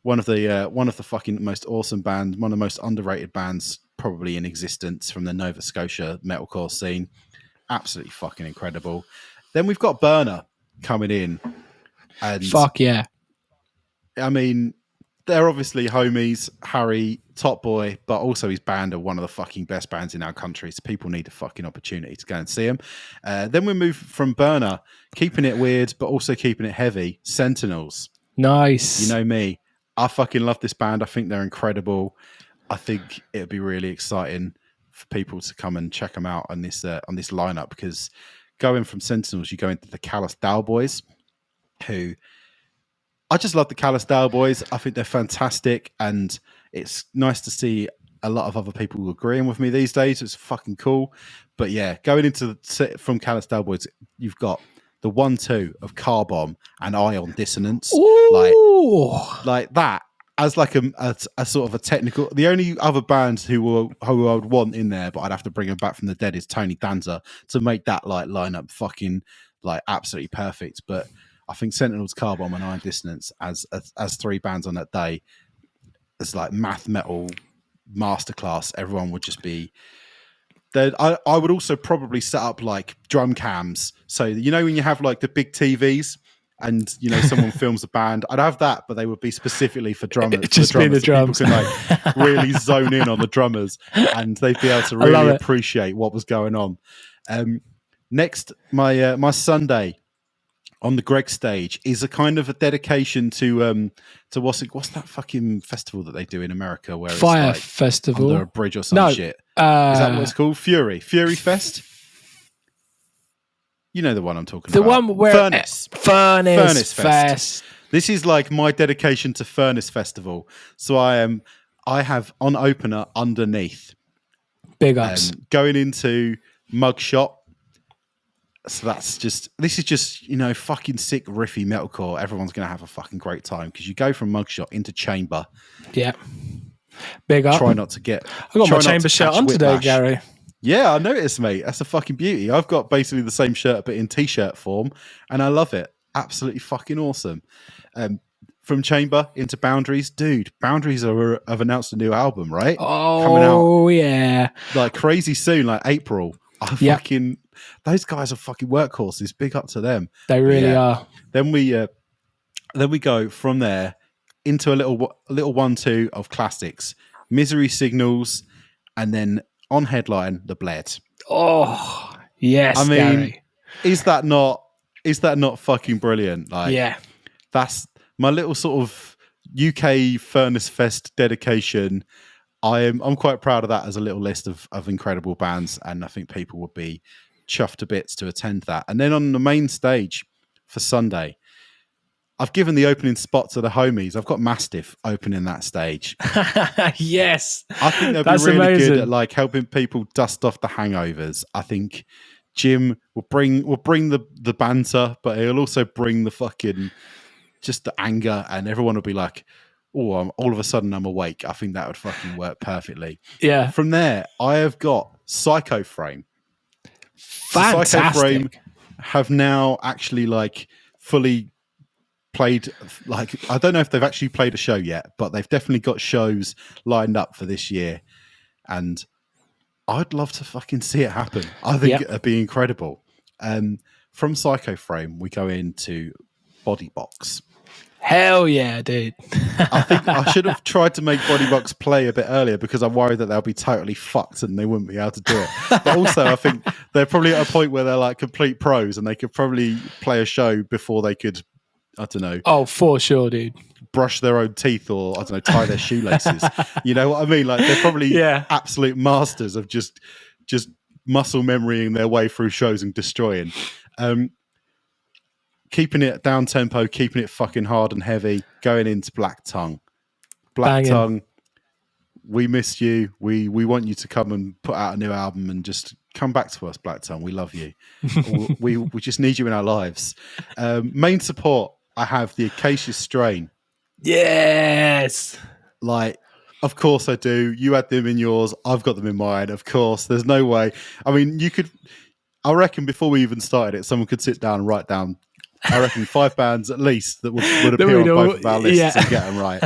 one of the fucking most awesome bands, one of the most underrated bands probably in existence from the Nova Scotia metalcore scene. Absolutely fucking incredible. Then we've got Burner coming in. And fuck yeah. I mean, they're obviously homies, Harry, Top Boy, but also his band are one of the fucking best bands in our country. So people need a fucking opportunity to go and see them. Then we move from Burner, keeping it weird, but also keeping it heavy. Sentinels. Nice. You know me. I fucking love this band. I think they're incredible. I think it'd be really exciting for people to come and check them out on this lineup, because going from Sentinels, you go into the Callous Dow Boys, who I just love the Callous Dow Boys. I think they're fantastic, and it's nice to see a lot of other people agreeing with me these days. It's fucking cool. But yeah, going into from Callous Dow Boys, you've got the 1-2 of Car Bomb and Ion Dissonance. Ooh. Like that as like a sort of a technical. The only other bands who I would want in there, but I'd have to bring them back from the dead, is Tony Danza to make that like lineup fucking like absolutely perfect. But I think Sentinels, Car Bomb, and Ion Dissonance as 3 bands on that day, as like math metal masterclass. Everyone would just be. I would also probably set up like drum cams. So you know when you have like the big TVs and you know someone films a band, I'd have that, but they would be specifically for drummers. Just be the drums. So people can like really zone in on the drummers, and they'd be able to really appreciate what was going on. Next, my Sunday on the Greg stage is a kind of a dedication to what's that fucking festival that they do in America where Fire it's like Festival under a bridge or some shit. Is that what it's called? Fury Fest. You know the one I'm talking about. The one where Furnace Fest. This is like my dedication to Furnace Festival. So I have on opener Underneath. Big ups. Going into Mugshot. So this is just, you know, fucking sick riffy metalcore. Everyone's going to have a fucking great time because you go from Mugshot into Chamber. Yeah. Big up. Try not to get. I got my Chamber shirt on today, Gary. Yeah, I noticed, mate. That's a fucking beauty. I've got basically the same shirt, but in t-shirt form, and I love it. Absolutely fucking awesome. From Chamber into Boundaries. Dude, Boundaries have announced a new album, right? Oh, coming out, yeah. like crazy soon, like April. Fucking, those guys are fucking workhorses. Big up to them. They really are. Then we go from there into a little 1-2 of classics, Misery Signals, and then on headline The Bled. Oh yes, I mean, Gary. is that not fucking brilliant? Like, yeah, that's my little sort of UK Furnace Fest dedication. I'm quite proud of that as a little list of incredible bands, and I think people would be chuffed to bits to attend that. And then on the main stage for Sunday, I've given the opening spot to the homies. I've got Mastiff opening that stage. Yes, I think they'll be really good at like helping people dust off the hangovers. I think Jim will bring the banter, but he'll also bring the fucking just the anger, and everyone will be like, oh, all of a sudden I'm awake. I think that would fucking work perfectly. Yeah. From there, I have got Psycho Frame. Fantastic. So Psycho Frame have now actually like fully played, like, I don't know if they've actually played a show yet, but they've definitely got shows lined up for this year. And I'd love to fucking see it happen. I think it'd be incredible. from Psycho Frame, we go into Body Box. Hell yeah, dude. I think I should have tried to make Body Box play a bit earlier because I'm worried that they'll be totally fucked and they wouldn't be able to do it. But also, I think they're probably at a point where they're like complete pros and they could probably play a show before they could, I don't know. Oh, for sure, dude. Brush their own teeth or, I don't know, tie their shoelaces. You know what I mean? Like, they're probably absolute masters of just muscle memorying their way through shows and destroying. Keeping it down tempo, keeping it fucking hard and heavy, going into Black Tongue. Tongue, we miss you. We want you to come and put out a new album and just come back to us, Black Tongue. We love you. we just need you in our lives. Main support, I have the Acacia Strain. Yes. Like, of course I do. You had them in yours. I've got them in mine. Of course. There's no way. I mean, I reckon before we even started it, someone could sit down and write down, I reckon 5 bands at least that would appear on both of our lists and get them right.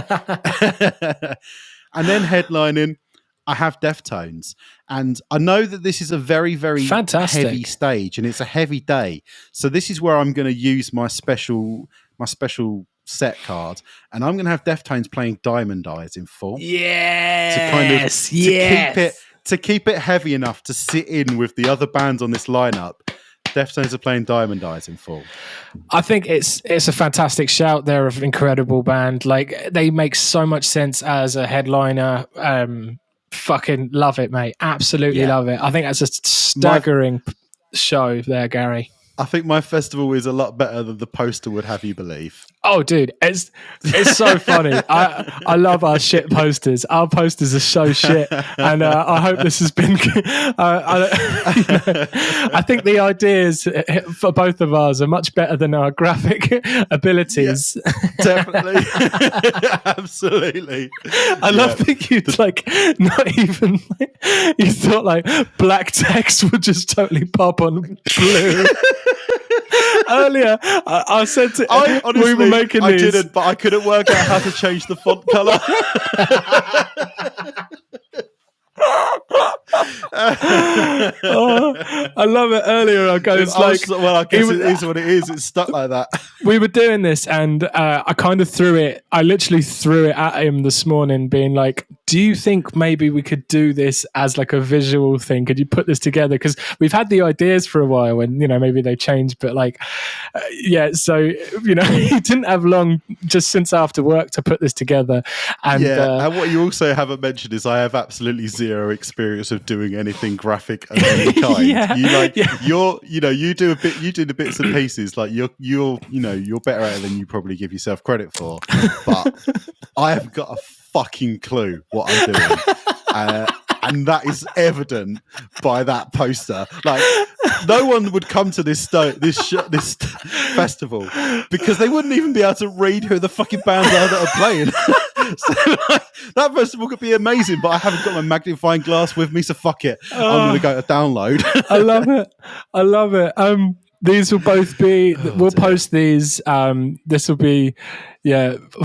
And then headlining, I have Deftones. And I know that this is a very, very heavy stage and it's a heavy day. So this is where I'm going to use my special set card, and I'm going to have Deftones playing Diamond Eyes in full. Yes, to keep it heavy enough to sit in with the other bands on this lineup. Deftones are playing Diamond Eyes in full. I think it's a fantastic shout. They're an incredible band. Like, they make so much sense as a headliner. Fucking love it, mate. Absolutely love it. I think that's a staggering show there, Gary. I think my festival is a lot better than the poster would have you believe. Oh, dude, it's so funny. I love our shit posters. Our posters are so shit, and I hope this has been. I think the ideas for both of ours are much better than our graphic abilities. Yeah, definitely, absolutely. I love that you not even. You thought like black text would just totally pop on blue. Earlier, I said to honestly, we were making these. I didn't, but I couldn't work out how to change the font color. I love it. Earlier, I go, it's like, well, I guess it is what it is. It's stuck like that. We were doing this, and I kind of threw it. I literally threw it at him this morning, being like, "Do you think maybe we could do this as like a visual thing? Could you put this together? Because we've had the ideas for a while, and maybe they changed, but like, So he didn't have long just since after work to put this together. And and what you also haven't mentioned is I have absolutely zero experience of doing anything graphic of any kind. You do the bits and pieces. Like you're better at it than you probably give yourself credit for. But I haven't got a fucking clue what I'm doing. And that is evident by that poster. Like, no one would come to this festival because they wouldn't even be able to read who the fucking bands are that are playing. So, that festival could be amazing, but I haven't got my magnifying glass with me, so fuck it. I'm going to go to download. I love it. These will both be. We'll post these. This will be,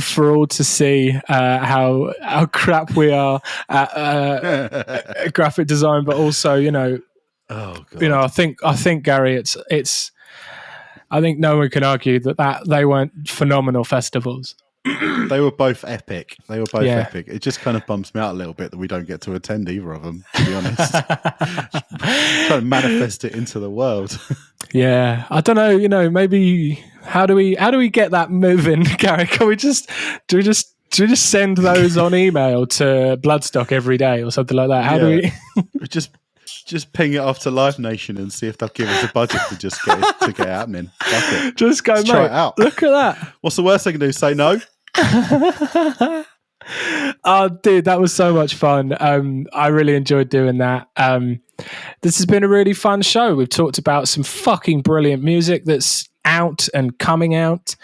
for all to see how crap we are at graphic design, but also, I think Gary, it's. I think no one can argue that they weren't phenomenal festivals. They were both epic. Epic. It just kind of bumps me out a little bit that we don't get to attend either of them, to be honest. Trying to manifest it into the world. Yeah, I don't know. Maybe how do we get that moving, Gary? Do we just send those on email to Bloodstock every day or something like that? How do we just ping it off to Live Nation and see if they'll give us a budget to just get it happening? Fuck it. Just go, mate. Try it out. Look at that. What's the worst they can do? Say no. Oh, dude, that was so much fun. I really enjoyed doing that. This has been a really fun show. We've talked about some fucking brilliant music that's out and coming out.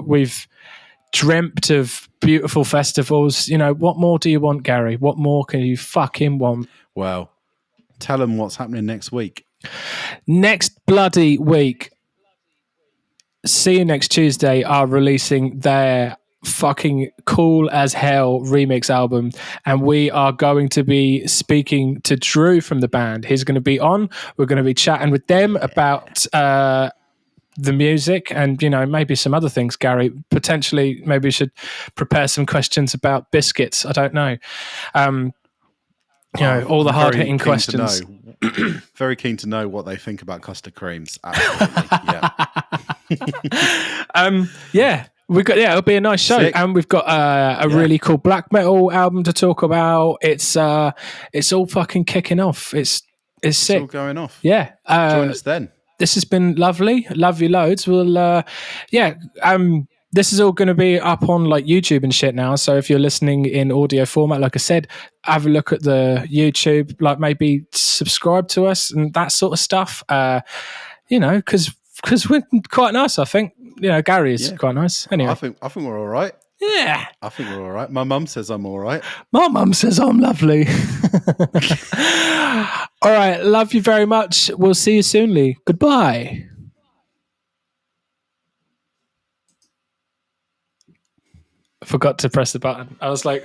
We've dreamt of beautiful festivals. What more do you want, Gary? What more can you fucking want? Well, tell them what's happening next week. Next bloody week. See You Next Tuesday are releasing their fucking cool as hell remix album, and we are going to be speaking to Drew from the band. He's going to be on. We're going to be chatting with them about the music and, you know, maybe some other things. Gary, potentially maybe we should prepare some questions about biscuits. I don't know. You know, all the hard-hitting questions. Very keen to know what they think about custard creams. Absolutely, yeah. We've got it'll be a nice show. Sick. And we've got a really cool black metal album to talk about. It's all fucking kicking off. It's sick. It's all going off. Yeah. Join us then. This has been lovely. Love you loads. We'll this is all going to be up on like YouTube and shit now. So if you're listening in audio format, like I said, have a look at the YouTube, like maybe subscribe to us and that sort of stuff. You know, because we're quite nice, I think. You know, Gary is quite nice. Anyway, I think we're all right. Yeah. I think we're all right. My mum says I'm all right. My mum says I'm lovely. All right. Love you very much. We'll see you soonly. Goodbye. I forgot to press the button. I was like...